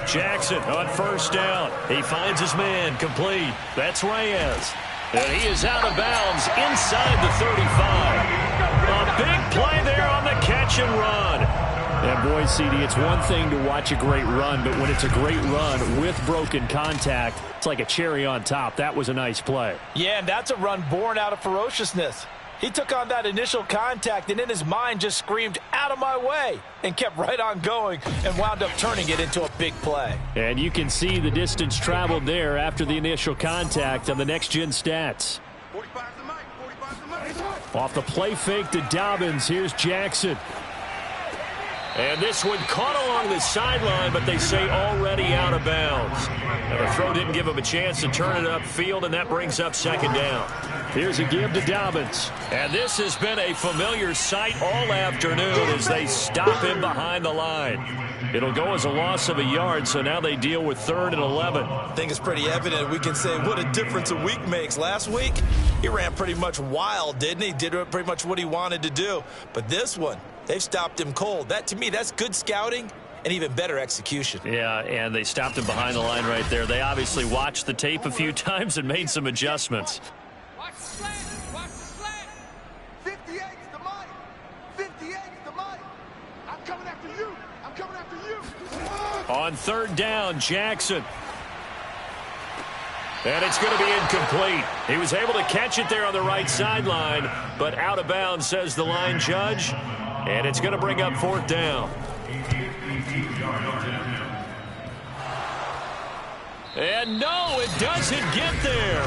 S3: Jackson on 1st down. He finds his man, complete. That's Reyes. And he is out of bounds inside the 35. A big play there on the catch and run. And boy, CD, it's one thing to watch a great run, but when it's a great run with broken contact, it's like a cherry on top. That was a nice play.
S1: Yeah, and that's a run born out of ferociousness. He took on that initial contact and in his mind just screamed, "Out of my way," and kept right on going and wound up turning it into a big play.
S2: And you can see the distance traveled there after the initial contact on the next-gen stats. Off the play fake to Dobbins, here's Jackson.
S3: And this one caught along the sideline, but they say already out of bounds. And the throw didn't give him a chance to turn it upfield, and that brings up second down.
S2: Here's a give to Dobbins.
S3: And this has been a familiar sight all afternoon as they stop him behind the line. It'll go as a loss of a yard, so now they deal with 3rd and 11.
S1: I think it's pretty evident. We can say what a difference a week makes. Last week, he ran pretty much wild, didn't he? Did pretty much what he wanted to do. But this one, they've stopped him cold. That, to me, that's good scouting and even better execution.
S3: Yeah, and they stopped him behind the line right there. They obviously watched the tape a few times and made some adjustments.
S4: Watch the slant. Watch the slant. 58 is the money. 58 is the money. I'm coming after you. I'm coming after you.
S3: On 3rd down, Jackson. And it's going to be incomplete. He was able to catch it there on the right sideline, but out of bounds, says the line judge. And it's going to bring up 4th down. And no, it doesn't get there.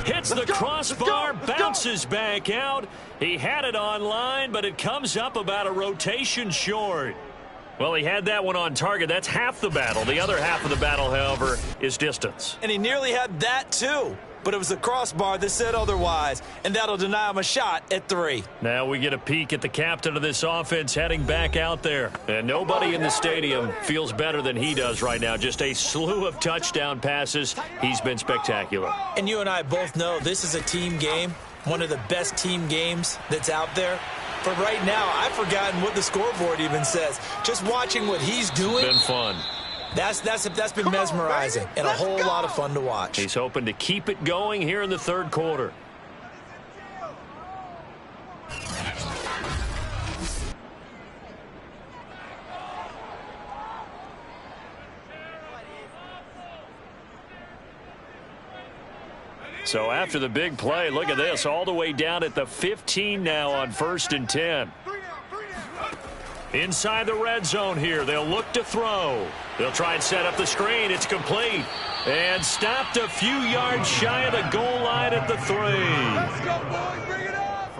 S3: Hits the crossbar, bounces back out. He had it on line, but it comes up about a rotation short. Well, he had that one on target. That's half the battle. The other half of the battle, however, is distance.
S1: And he nearly had that, too. But it was the crossbar that said otherwise, and that'll deny him a shot at 3.
S3: Now we get a peek at the captain of this offense heading back out there. And nobody in the stadium feels better than he does right now. Just a slew of touchdown passes. He's been spectacular.
S1: And you and I both know this is a team game, one of the best team games that's out there. But right now, I've forgotten what the scoreboard even says. Just watching what he's doing.
S3: Been fun.
S1: That's been mesmerizing and a whole lot of fun to watch.
S3: He's hoping to keep it going here in the 3rd quarter. So after the big play, look at this, all the way down at the 15 now on 1st and 10. Inside the red zone here, they'll look to throw. They'll try and set up the screen. It's complete. And stopped a few yards shy of the goal line at the 3.
S4: Let's go, boys. Bring it up.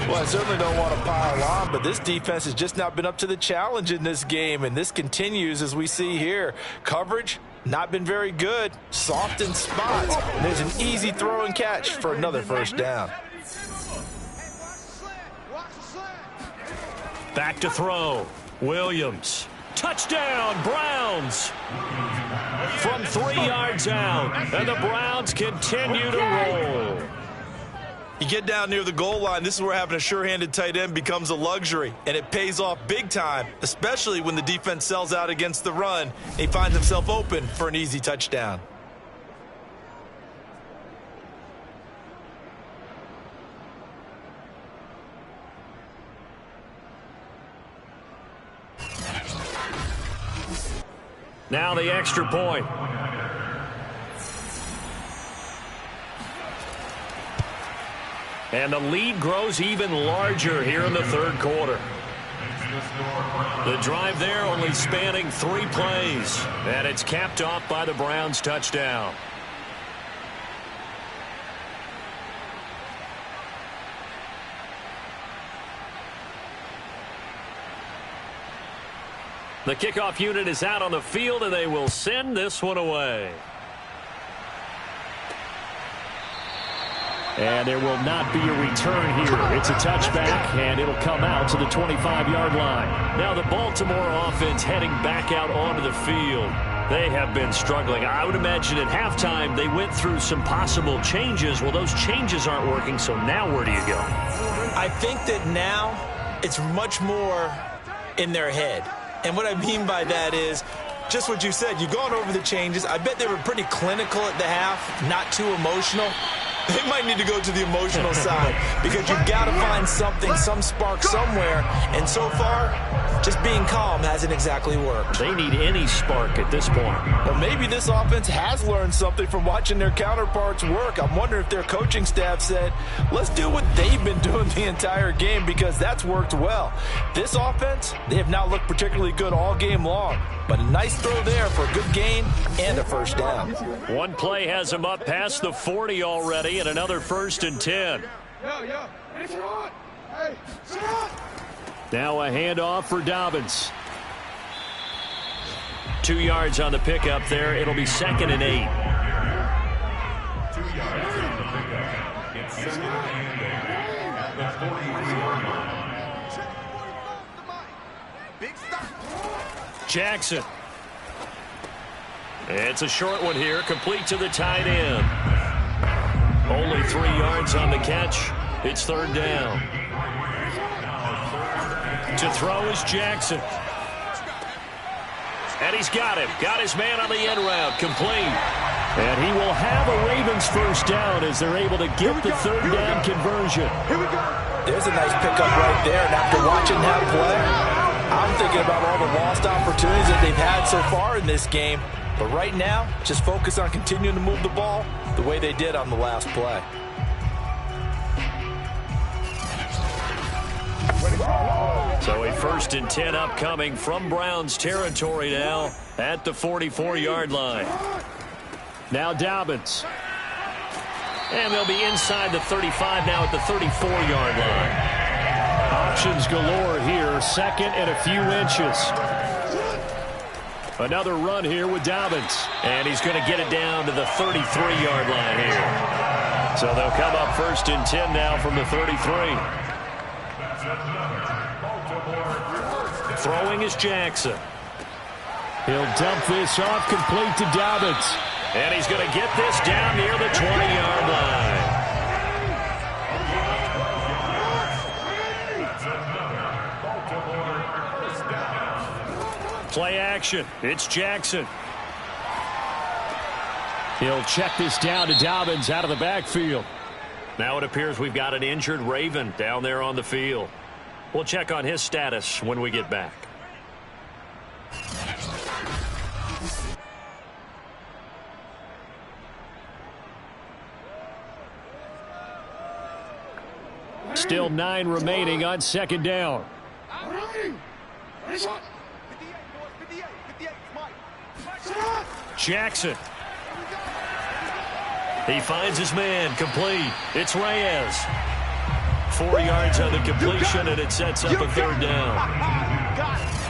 S1: Well, I certainly don't want to pile on, but this defense has just not been up to the challenge in this game, and this continues as we see here. Coverage, not been very good. Soft in spots. There's an easy throw and catch for another 1st down.
S3: Back to throw. Williams. Touchdown, Browns. From 3 yards out. And the Browns continue to roll.
S1: You get down near the goal line, this is where having a sure-handed tight end becomes a luxury, and it pays off big time, especially when the defense sells out against the run. He finds himself open for an easy touchdown.
S3: Now the extra point. And the lead grows even larger here in the 3rd quarter. The drive there only spanning 3 plays. And it's capped off by the Browns' touchdown. The kickoff unit is out on the field, and they will send this one away.
S2: And there will not be a return here. It's a touchback, and it'll come out to the 25-yard line.
S3: Now the Baltimore offense heading back out onto the field. They have been struggling. I would imagine at halftime they went through some possible changes. Well, those changes aren't working, so now where do you go?
S1: I think that now it's much more in their head. And what I mean by that is just what you said. You've gone over the changes. I bet they were pretty clinical at the half, not too emotional. They might need to go to the emotional side because you've got to find something, some spark somewhere. And so far, just being calm hasn't exactly worked.
S3: They need any spark at this point.
S1: Well, maybe this offense has learned something from watching their counterparts work. I'm wondering if their coaching staff said, let's do what they've been doing the entire game because that's worked well. This offense, they have not looked particularly good all game long. But a nice throw there for a good gain and a first down.
S3: One play has him up past the 40 already, and another 1st and 10. Now a handoff for Dobbins. 2 yards on the pickup there. It'll be 2nd and 8. Jackson. It's a short one here, complete to the tight end. Only 3 yards on the catch. It's 3rd down. To throw is Jackson. And he's got him. Got his man on the end route. Complete. And he will have a Ravens first down as they're able to get the 3rd down conversion.
S1: There's a nice pickup right there. And after watching that play, I'm thinking about all the lost opportunities that they've had so far in this game. But right now, just focus on continuing to move the ball the way they did on the last play.
S3: So a 1st and 10 upcoming from Browns territory now at the 44-yard line. Now Dobbins. And they'll be inside the 35 now at the 34-yard line. Options galore here, 2nd and a few inches. Another run here with Dobbins. And he's going to get it down to the 33-yard line here. So they'll come up 1st and 10 now from the 33. Throwing is Jackson. He'll dump this off complete to Dobbins. And he's going to get this down near the 20-yard line. Play action. It's Jackson. He'll check this down to Dobbins out of the backfield. Now it appears we've got an injured Raven down there on the field. We'll check on his status when we get back. Still 9 remaining on 2nd down. Jackson. He finds his man, complete. It's Reyes. 4 yards on the completion, and it sets up a 3rd down.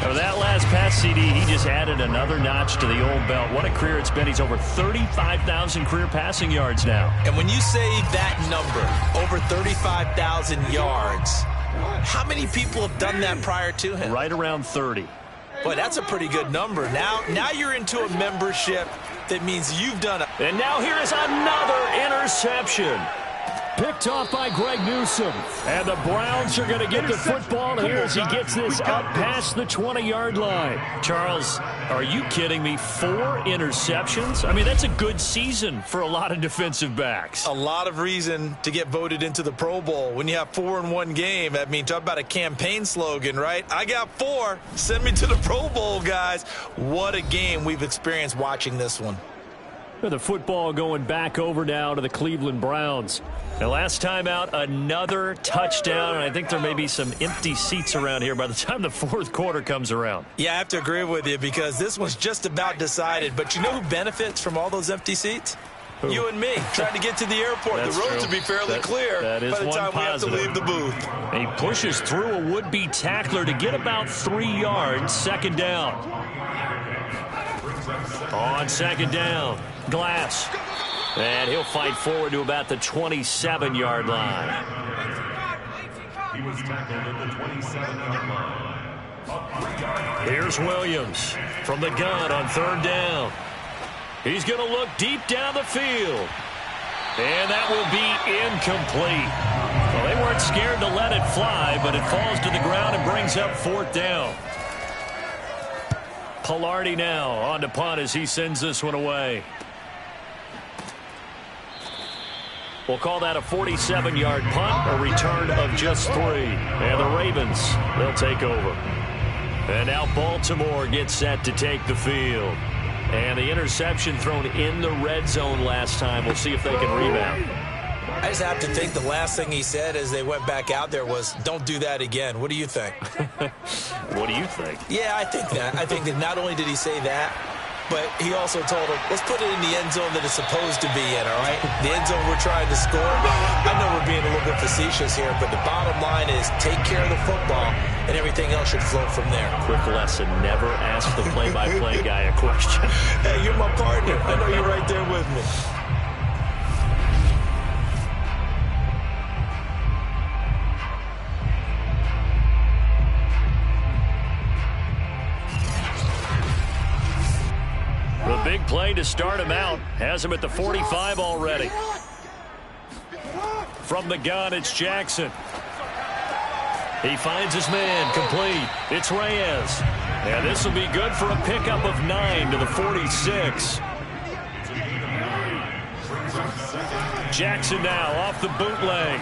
S3: Now, that last pass CD, he just added another notch to the old belt. What a career it's been. He's over 35,000 career passing yards now.
S1: And when you say that number, over 35,000 yards, how many people have done that prior to him?
S3: Right around 30.
S1: Boy, that's a pretty good number. Now you're into a membership that means you've done it.
S3: And now here is another interception. Picked off by Greg Newsome. And the Browns are going to get the football here as he gets this up past the 20-yard line. Charles, are you kidding me? 4 interceptions? I mean, that's a good season for a lot of defensive backs.
S1: A lot of reason to get voted into the Pro Bowl. When you have 4 in one game, I mean, talk about a campaign slogan, right? I got 4. Send me to the Pro Bowl, guys. What a game we've experienced watching this one.
S3: The football going back over now to the Cleveland Browns. The last time out, another touchdown, and I think there may be some empty seats around here by the time the 4th quarter comes around.
S1: Yeah, I have to agree with you because this one's just about decided. But you know who benefits from all those empty seats? Who? You and me, trying to get to the airport. The roads will be fairly clear by the time we have to leave the booth.
S3: And he pushes through a would-be tackler to get about 3 yards, 2nd down. On 2nd down, Glass. And he'll fight forward to about the 27-yard line. He was tackled at the 27-yard line. Here's Williams from the gun on 3rd down. He's going to look deep down the field. And that will be incomplete. Well, they weren't scared to let it fly, but it falls to the ground and brings up 4th down. Palardy now on to punt as he sends this one away. We'll call that a 47-yard punt, a return of just 3. And the Ravens, they'll take over. And now Baltimore gets set to take the field. And the interception thrown in the red zone last time. We'll see if they can rebound.
S1: I just have to think the last thing he said as they went back out there was, don't do that again. What do you think?
S3: What do you think?
S1: Yeah, I think that. I think that not only did he say that, but he also told him, let's put it in the end zone that it's supposed to be in, all right? The end zone we're trying to score. I know we're being a little bit facetious here, but the bottom line is take care of the football, and everything else should flow from there.
S3: Quick lesson, never ask the play-by-play guy a question.
S1: Hey, you're my partner. I know you're right there with me.
S3: The big play to start him out. Has him at the 45 already. From the gun, it's Jackson. He finds his man, complete. It's Reyes. And this will be good for a pickup of 9 to the 46. Jackson now off the bootleg.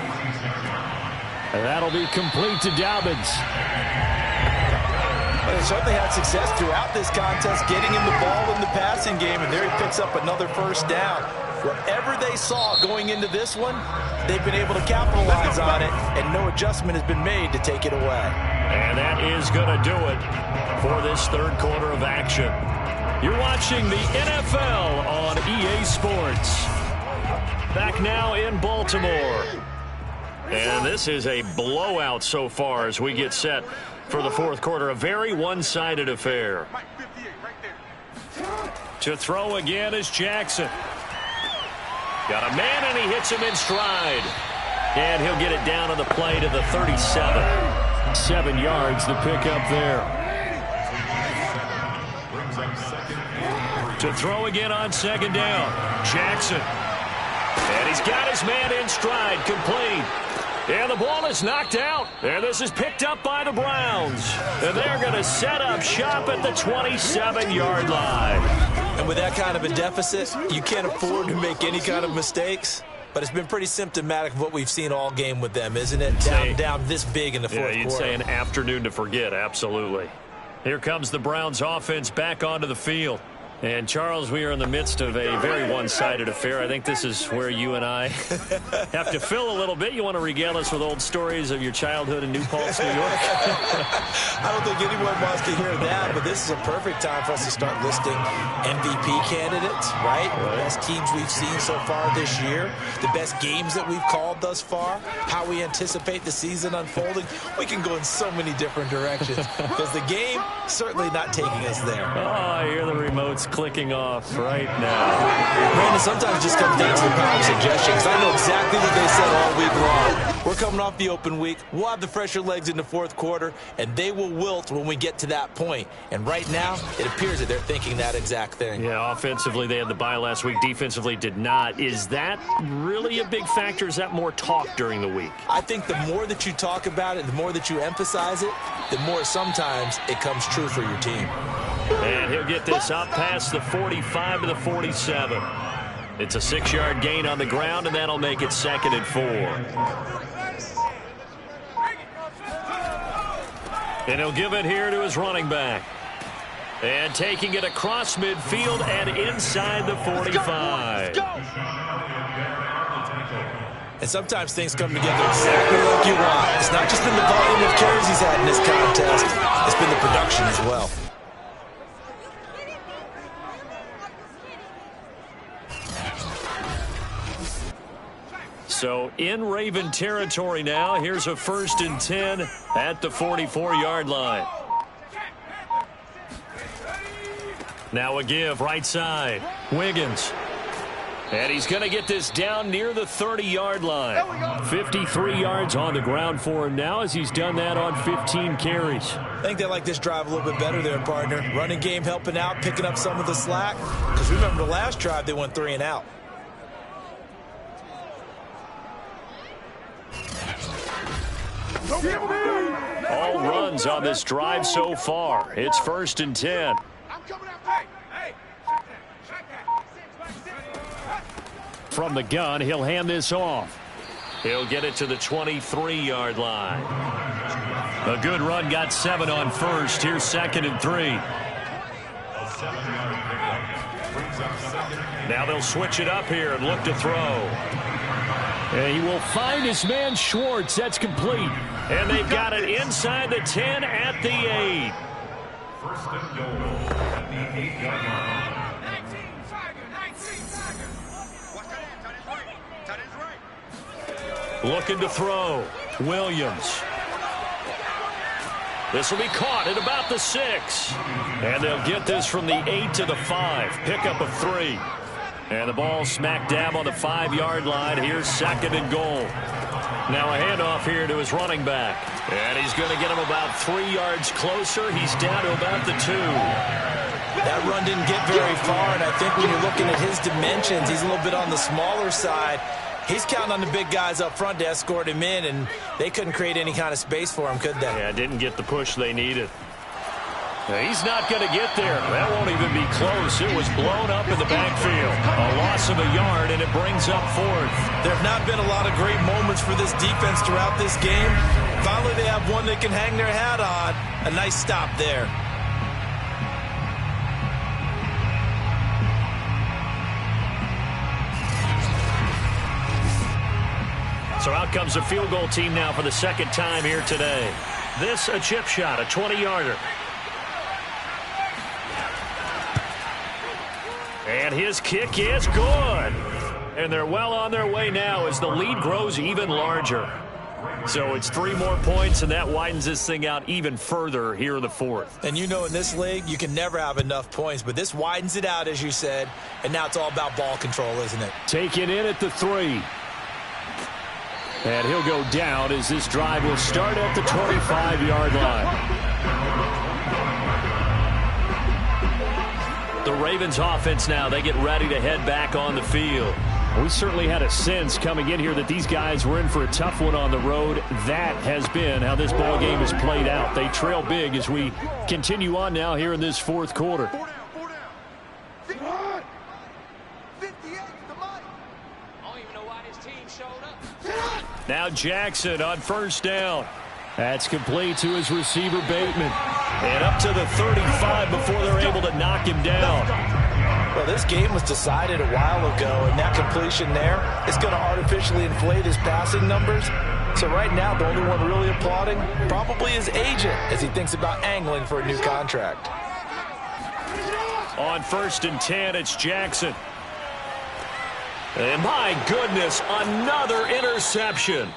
S3: And that'll be complete to Dobbins.
S1: They certainly had success throughout this contest, getting him the ball in the passing game, and there he picks up another first down. Whatever they saw going into this one, they've been able to capitalize on it, and no adjustment has been made to take it away.
S3: And that is going to do it for this third quarter of action. You're watching the NFL on EA Sports. Back now in Baltimore. And this is a blowout so far as we get set for the fourth quarter. A very one-sided affair. To throw again is Jackson. Got a man, and he hits him in stride. And he'll get it down on the play to the 37. 7 yards, the pickup there. To throw again on second down. Jackson. And he's got his man in stride, complete. And the ball is knocked out. And this is picked up by the Browns. And they're going to set up shop at the 27-yard line.
S1: And with that kind of a deficit, you can't afford to make any kind of mistakes. But it's been pretty symptomatic of what we've seen all game with them, isn't it? Down this big in the fourth quarter.
S3: You'd say an afternoon to forget, absolutely. Here comes the Browns offense back onto the field. And, Charles, we are in the midst of a very one-sided affair. I think this is where you and I have to fill a little bit. You want to regale us with old stories of your childhood in New Paltz, New York?
S1: I don't think anyone wants to hear that, but this is a perfect time for us to start listing MVP candidates, right? The best teams we've seen so far this year, the best games that we've called thus far, how we anticipate the season unfolding. We can go in so many different directions because the game certainly not taking us there.
S3: Oh, I hear the remotes clicking off right now.
S1: Brandon, sometimes it just comes down to the power of suggestion, because I know exactly what they said all week long. We're coming off the open week. We'll have the fresher legs in the fourth quarter, and they will wilt when we get to that point. And right now, it appears that they're thinking that exact thing.
S3: Yeah, offensively, they had the bye last week. Defensively, did not. Is that really a big factor? Is that more talk during the week?
S1: I think the more that you talk about it, the more that you emphasize it, the more sometimes it comes true for your team.
S3: And he'll get this up past the 45 to the 47. It's a 6-yard gain on the ground, and that'll make it 2nd and 4. And he'll give it here to his running back. And taking it across midfield and inside the 45.
S1: And sometimes things come together exactly like you want. It's not just been the volume of carries he's had in this contest. It's been the production as well.
S3: So in Raven territory now. Here's a 1st and 10 at the 44-yard line. Now a give right side. Wiggins. And he's going to get this down near the 30-yard line. 53 yards on the ground for him now as he's done that on 15 carries.
S1: I think they like this drive a little bit better there, partner. Running game helping out, picking up some of the slack. Because remember the last drive, they went 3 and out.
S3: All runs on this drive so far. It's 1st and 10.
S2: from the gun. He'll hand this off.
S3: He'll get it to the 23-yard line.
S2: A good run, got 7 on first. Here's 2nd and 3.
S3: Now they'll switch it up here and look to throw.
S2: And he will find his man Schwartz. That's complete.
S3: And they've got it inside the 10 at the 8.
S6: First and goal at the 8-yard line.
S3: Looking to throw. Williams. This will be caught at about the 6. And they'll get this from the 8 to the 5. Pickup of 3. And the ball smack dab on the 5-yard line. Here's 2nd and goal. Now a handoff here to his running back. And he's going to get him about 3 yards closer. He's down to about the 2.
S1: That run didn't get very far, and I think when you're looking at his dimensions, he's a little bit on the smaller side. He's counting on the big guys up front to escort him in, and they couldn't create any kind of space for him, could they?
S3: Yeah, didn't get the push they needed. He's not going to get there. That won't even be close. It was blown up in the backfield. A loss of a yard, and it brings up 4th.
S1: There have not been a lot of great moments for this defense throughout this game. Finally, they have one they can hang their hat on. A nice stop there.
S3: So out comes the field goal team now for the 2nd time here today. This a chip shot, a 20-yarder. And his kick is good. And they're well on their way now as the lead grows even larger. So it's 3 more points, and that widens this thing out even further here in the 4th.
S1: And you know in this league, you can never have enough points, but this widens it out, as you said, and now it's all about ball control, isn't it?
S2: Taken in at the 3. And he'll go down as this drive will start at the 25-yard line.
S3: The Ravens offense now, they get ready to head back on the field.
S2: We certainly had a sense coming in here that these guys were in for a tough one on the road. That has been how this ball game has played out. They trail big as we continue on now here in this 4th quarter.
S3: Now Jackson on 1st down.
S2: That's complete to his receiver, Bateman.
S3: And up to the 35 before they're able to knock him down.
S1: Well, this game was decided a while ago, and that completion there is going to artificially inflate his passing numbers. So right now, the only one really applauding probably his agent as he thinks about angling for a new contract.
S3: On 1st and 10, it's Jackson. And my goodness, another interception.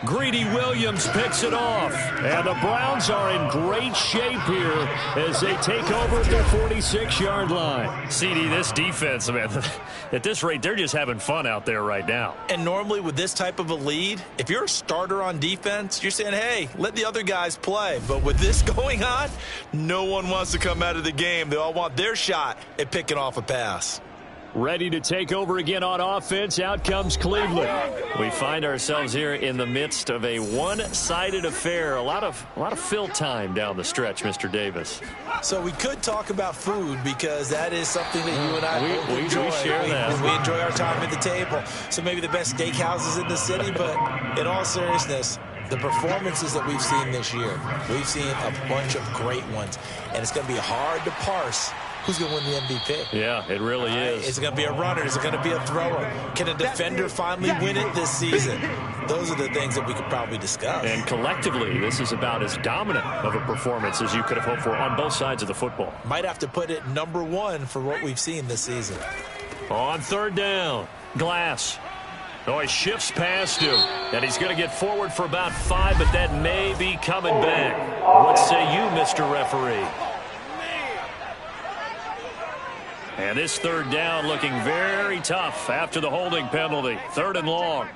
S3: Greedy Williams picks it off.
S2: And the Browns are in great shape here as they take over at their 46-yard line.
S3: CD, this defense, man, at this rate, they're just having fun out there right now.
S1: And normally with this type of a lead, if you're a starter on defense, you're saying, hey, let the other guys play. But with this going on, no one wants to come out of the game. They all want their shot at picking off a pass.
S2: Ready to take over again on offense. Out comes Cleveland.
S3: We find ourselves here in the midst of a one-sided affair. A lot of fill time down the stretch, Mr. Davis.
S1: So we could talk about food because that is something that you and I enjoy.
S3: We share that.
S1: We enjoy our time at the table. So maybe the best steakhouses in the city, but in all seriousness, the performances that we've seen this year, we've seen a bunch of great ones, and it's going to be hard to parse who's going to win the MVP.
S3: Yeah, it really is.
S1: Is it going to be a runner? Is it going to be a thrower? Can a defender finally win it this season? Those are the things that we could probably discuss.
S3: And collectively, this is about as dominant of a performance as you could have hoped for on both sides of the football.
S1: Might have to put it #1 for what we've seen this season.
S3: On 3rd down, Glass. Oh, he shifts past him, and he's going to get forward for about 5, but that may be coming back. What say you, Mr. Referee? And this 3rd down looking very tough after the holding penalty. 3rd and long.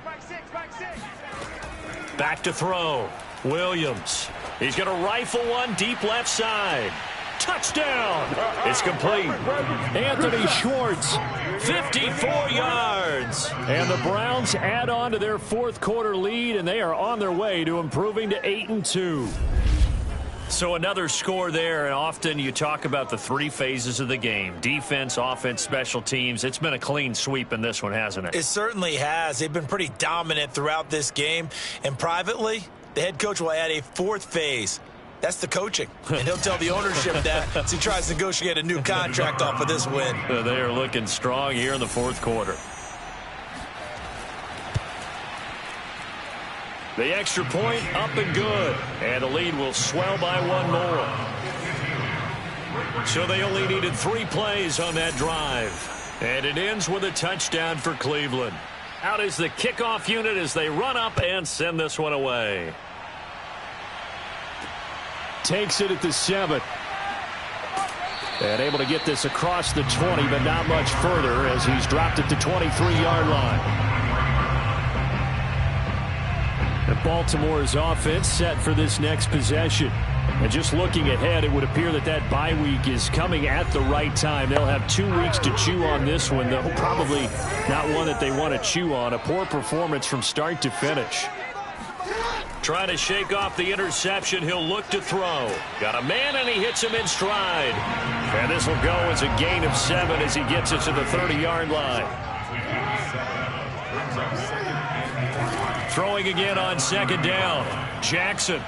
S3: Back to throw. Williams. He's going to rifle one deep left side. Touchdown. It's complete.
S2: Anthony Schwartz.
S3: 54 yards.
S2: And the Browns add on to their 4th quarter lead, and they are on their way to improving to 8-2.
S3: So another score there, and often you talk about the three phases of the game. Defense, offense, special teams. It's been a clean sweep in this one, hasn't it?
S1: It certainly has. They've been pretty dominant throughout this game. And privately, the head coach will add a fourth phase. That's the coaching. And he'll tell the ownership that as he tries to negotiate a new contract off of this win.
S3: They are looking strong here in the fourth quarter. The extra point up and good. And the lead will swell by one more. So they only needed 3 plays on that drive. And it ends with a touchdown for Cleveland. Out is the kickoff unit as they run up and send this one away. Takes it at the 7. And able to get this across the 20, but not much further as he's dropped it to 23-yard line. And Baltimore's offense set for this next possession. And just looking ahead, it would appear that that bye week is coming at the right time. They'll have 2 weeks to chew on this one, though probably not one that they want to chew on. A poor performance from start to finish. Trying to shake off the interception. He'll look to throw. Got a man, and he hits him in stride. And this will go as a gain of 7 as he gets it to the 30-yard line. Throwing again on second down. Jackson.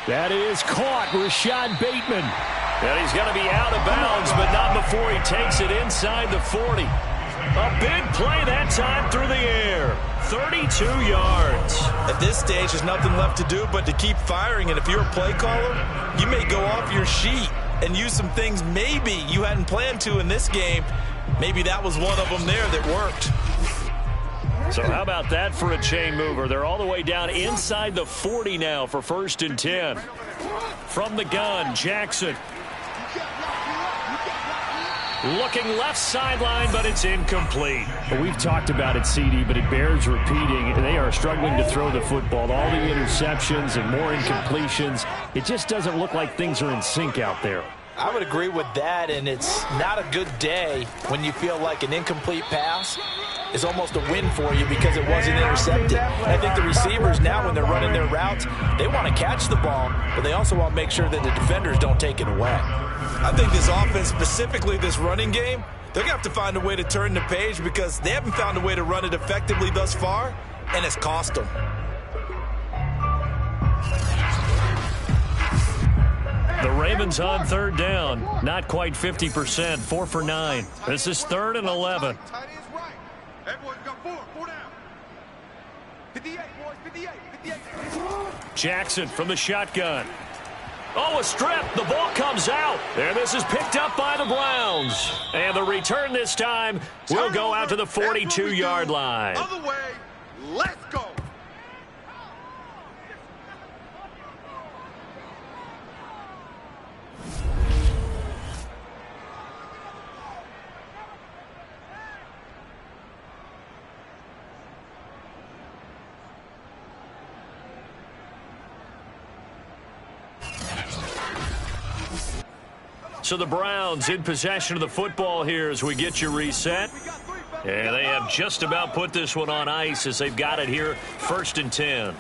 S3: That is caught. Rashad Bateman. And he's going to be out of bounds, but not before he takes it inside the 40. A big play that time through the air. 32 yards.
S1: At this stage, there's nothing left to do but to keep firing. And if you're a play caller, you may go off your sheet and use some things maybe you hadn't planned to in this game. Maybe that was one of them there that worked.
S3: So how about that for a chain mover? They're all the way down inside the 40 now for 1st and 10. From the gun, Jackson. Looking left sideline, but it's incomplete. Well, we've talked about it, CD, but it bears repeating. They are struggling to throw the football. All the interceptions and more incompletions. It just doesn't look like things are in sync out there.
S1: I would agree with that, and it's not a good day when you feel like an incomplete pass is almost a win for you because it wasn't intercepted. And I think the receivers now, when they're running their routes, they want to catch the ball, but they also want to make sure that the defenders don't take it away. I think this offense, specifically this running game, they're going to have to find a way to turn the page because they haven't found a way to run it effectively thus far, and it's cost them.
S3: The Ravens on third down. Not quite 50%. 4 for 9. This is 3rd and 11.
S4: Everyone's got 4 down. 58, boys, 58.
S3: Jackson from the shotgun. Oh, a strip. The ball comes out. And this is picked up by the Browns. And the return this time will go out to the 42-yard line.
S4: Other way, let's go.
S3: So the Browns in possession of the football here as we get you reset. And they have just about put this one on ice as they've got it here. 1st and 10.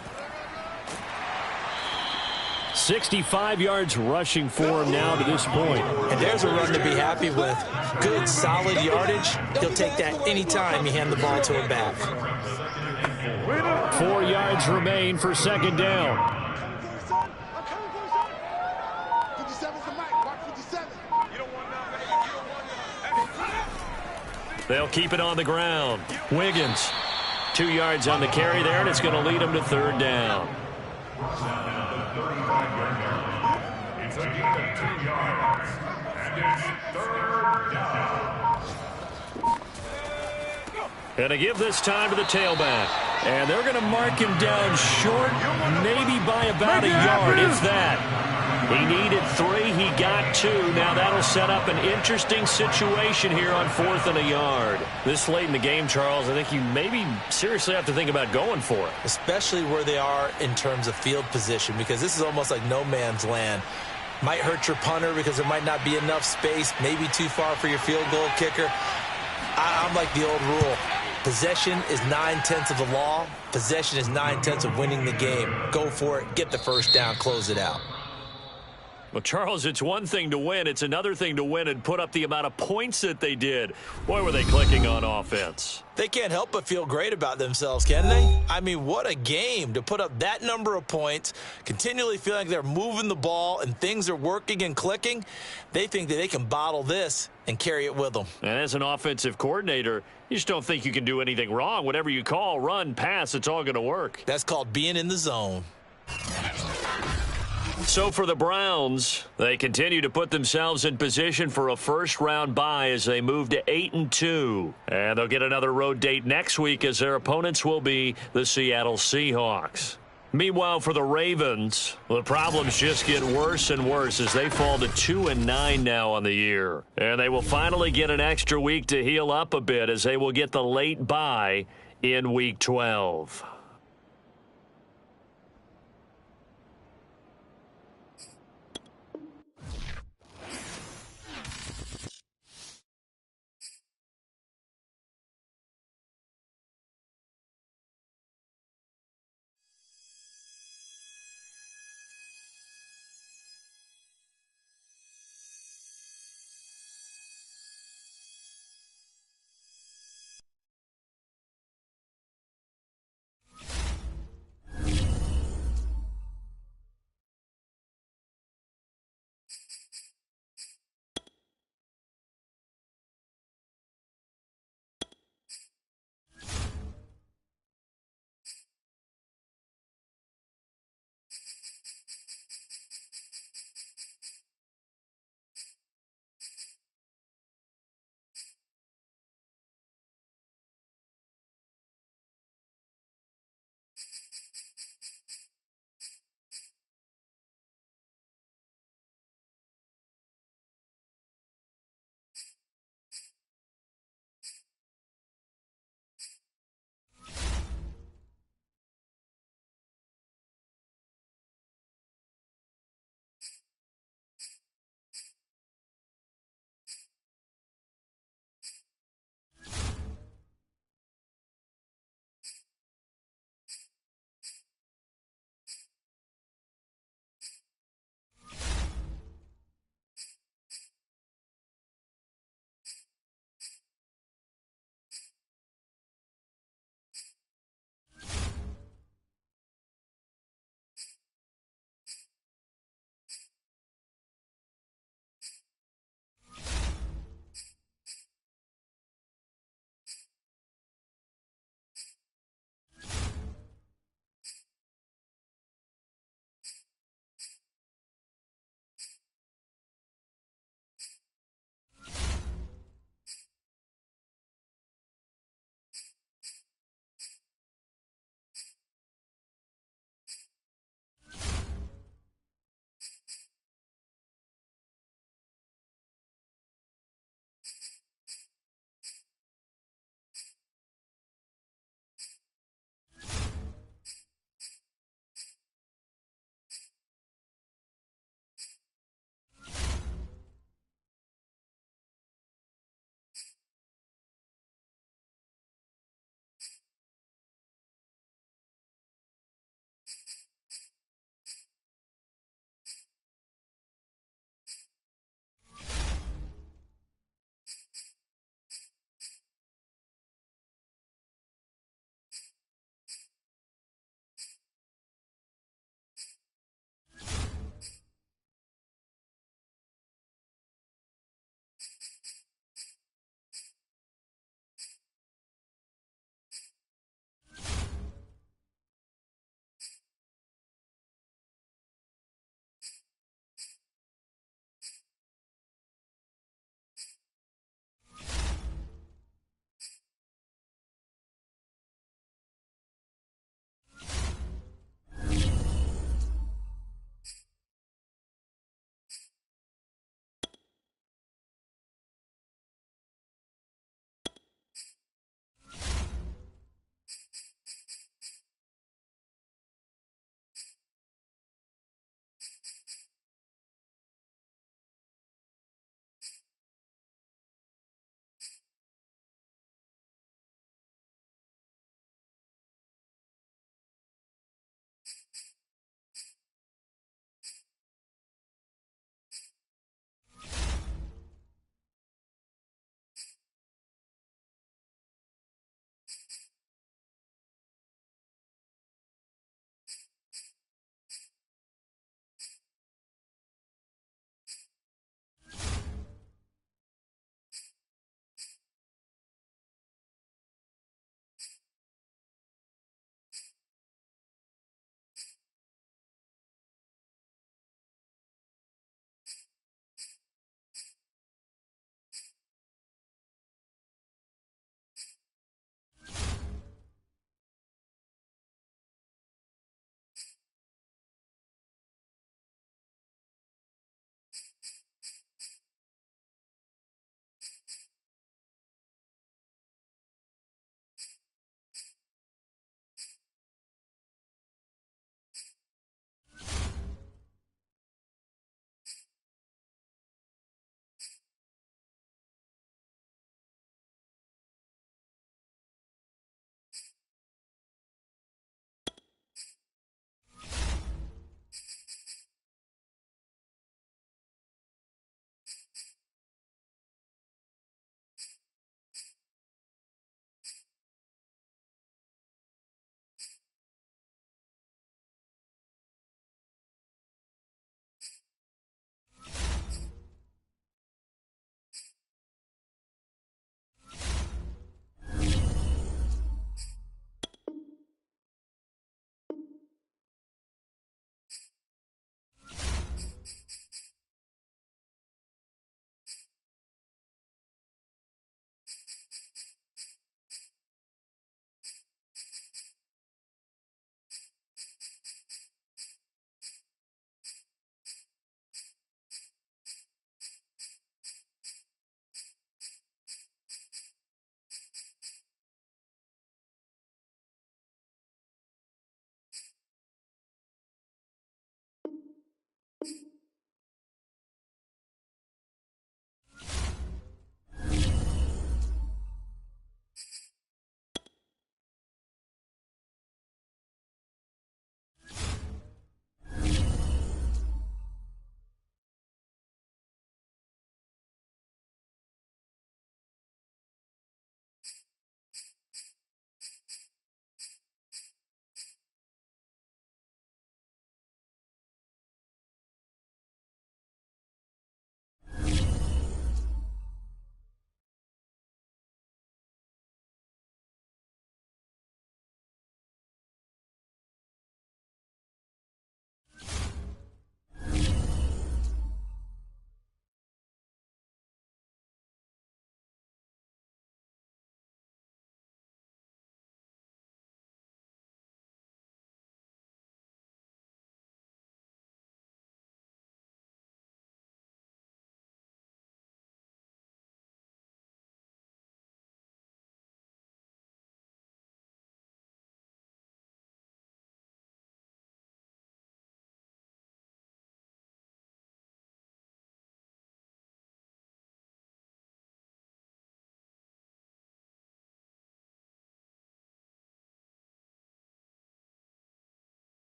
S3: 65 yards rushing for him now to this point.
S1: And there's a run to be happy with. Good, solid yardage. He'll take that anytime you hand the ball to him back.
S3: 4 yards remain for 2nd down. They'll keep it on the ground. Wiggins, 2 yards on the carry there, and it's going to lead them to 3rd down.
S6: It's a gain of 2 yards, and it's 3rd down.
S3: And to give this time to the tailback. And they're going to mark him down short, maybe by about a yard, if that. He needed 3. He got 2. Now that'll set up an interesting situation here on 4th and a yard. This late in the game, Charles, I think you maybe seriously have to think about going for it.
S1: Especially where they are in terms of field position, because this is almost like no man's land. Might hurt your punter because there might not be enough space, maybe too far for your field goal kicker. I'm like the old rule. Possession is 9/10 of the law. Possession is 9/10 of winning the game. Go for it. Get the first down. Close it out.
S3: Well, Charles, it's one thing to win. It's another thing to win and put up the amount of points that they did. Boy, were they clicking on offense.
S1: They can't help but feel great about themselves, can they? I mean, what a game to put up that number of points, continually feeling like they're moving the ball and things are working and clicking. They think that they can bottle this and carry it with them.
S3: And as an offensive coordinator, you just don't think you can do anything wrong. Whatever you call, run, pass, it's all going to work.
S1: That's called being in the zone.
S3: So for the Browns, they continue to put themselves in position for a first-round bye as they move to 8-2. And they'll get another road date next week as their opponents will be the Seattle Seahawks. Meanwhile, for the Ravens, the problems just get worse and worse as they fall to 2-9 now on the year. And they will finally get an extra week to heal up a bit as they will get the late bye in Week 12.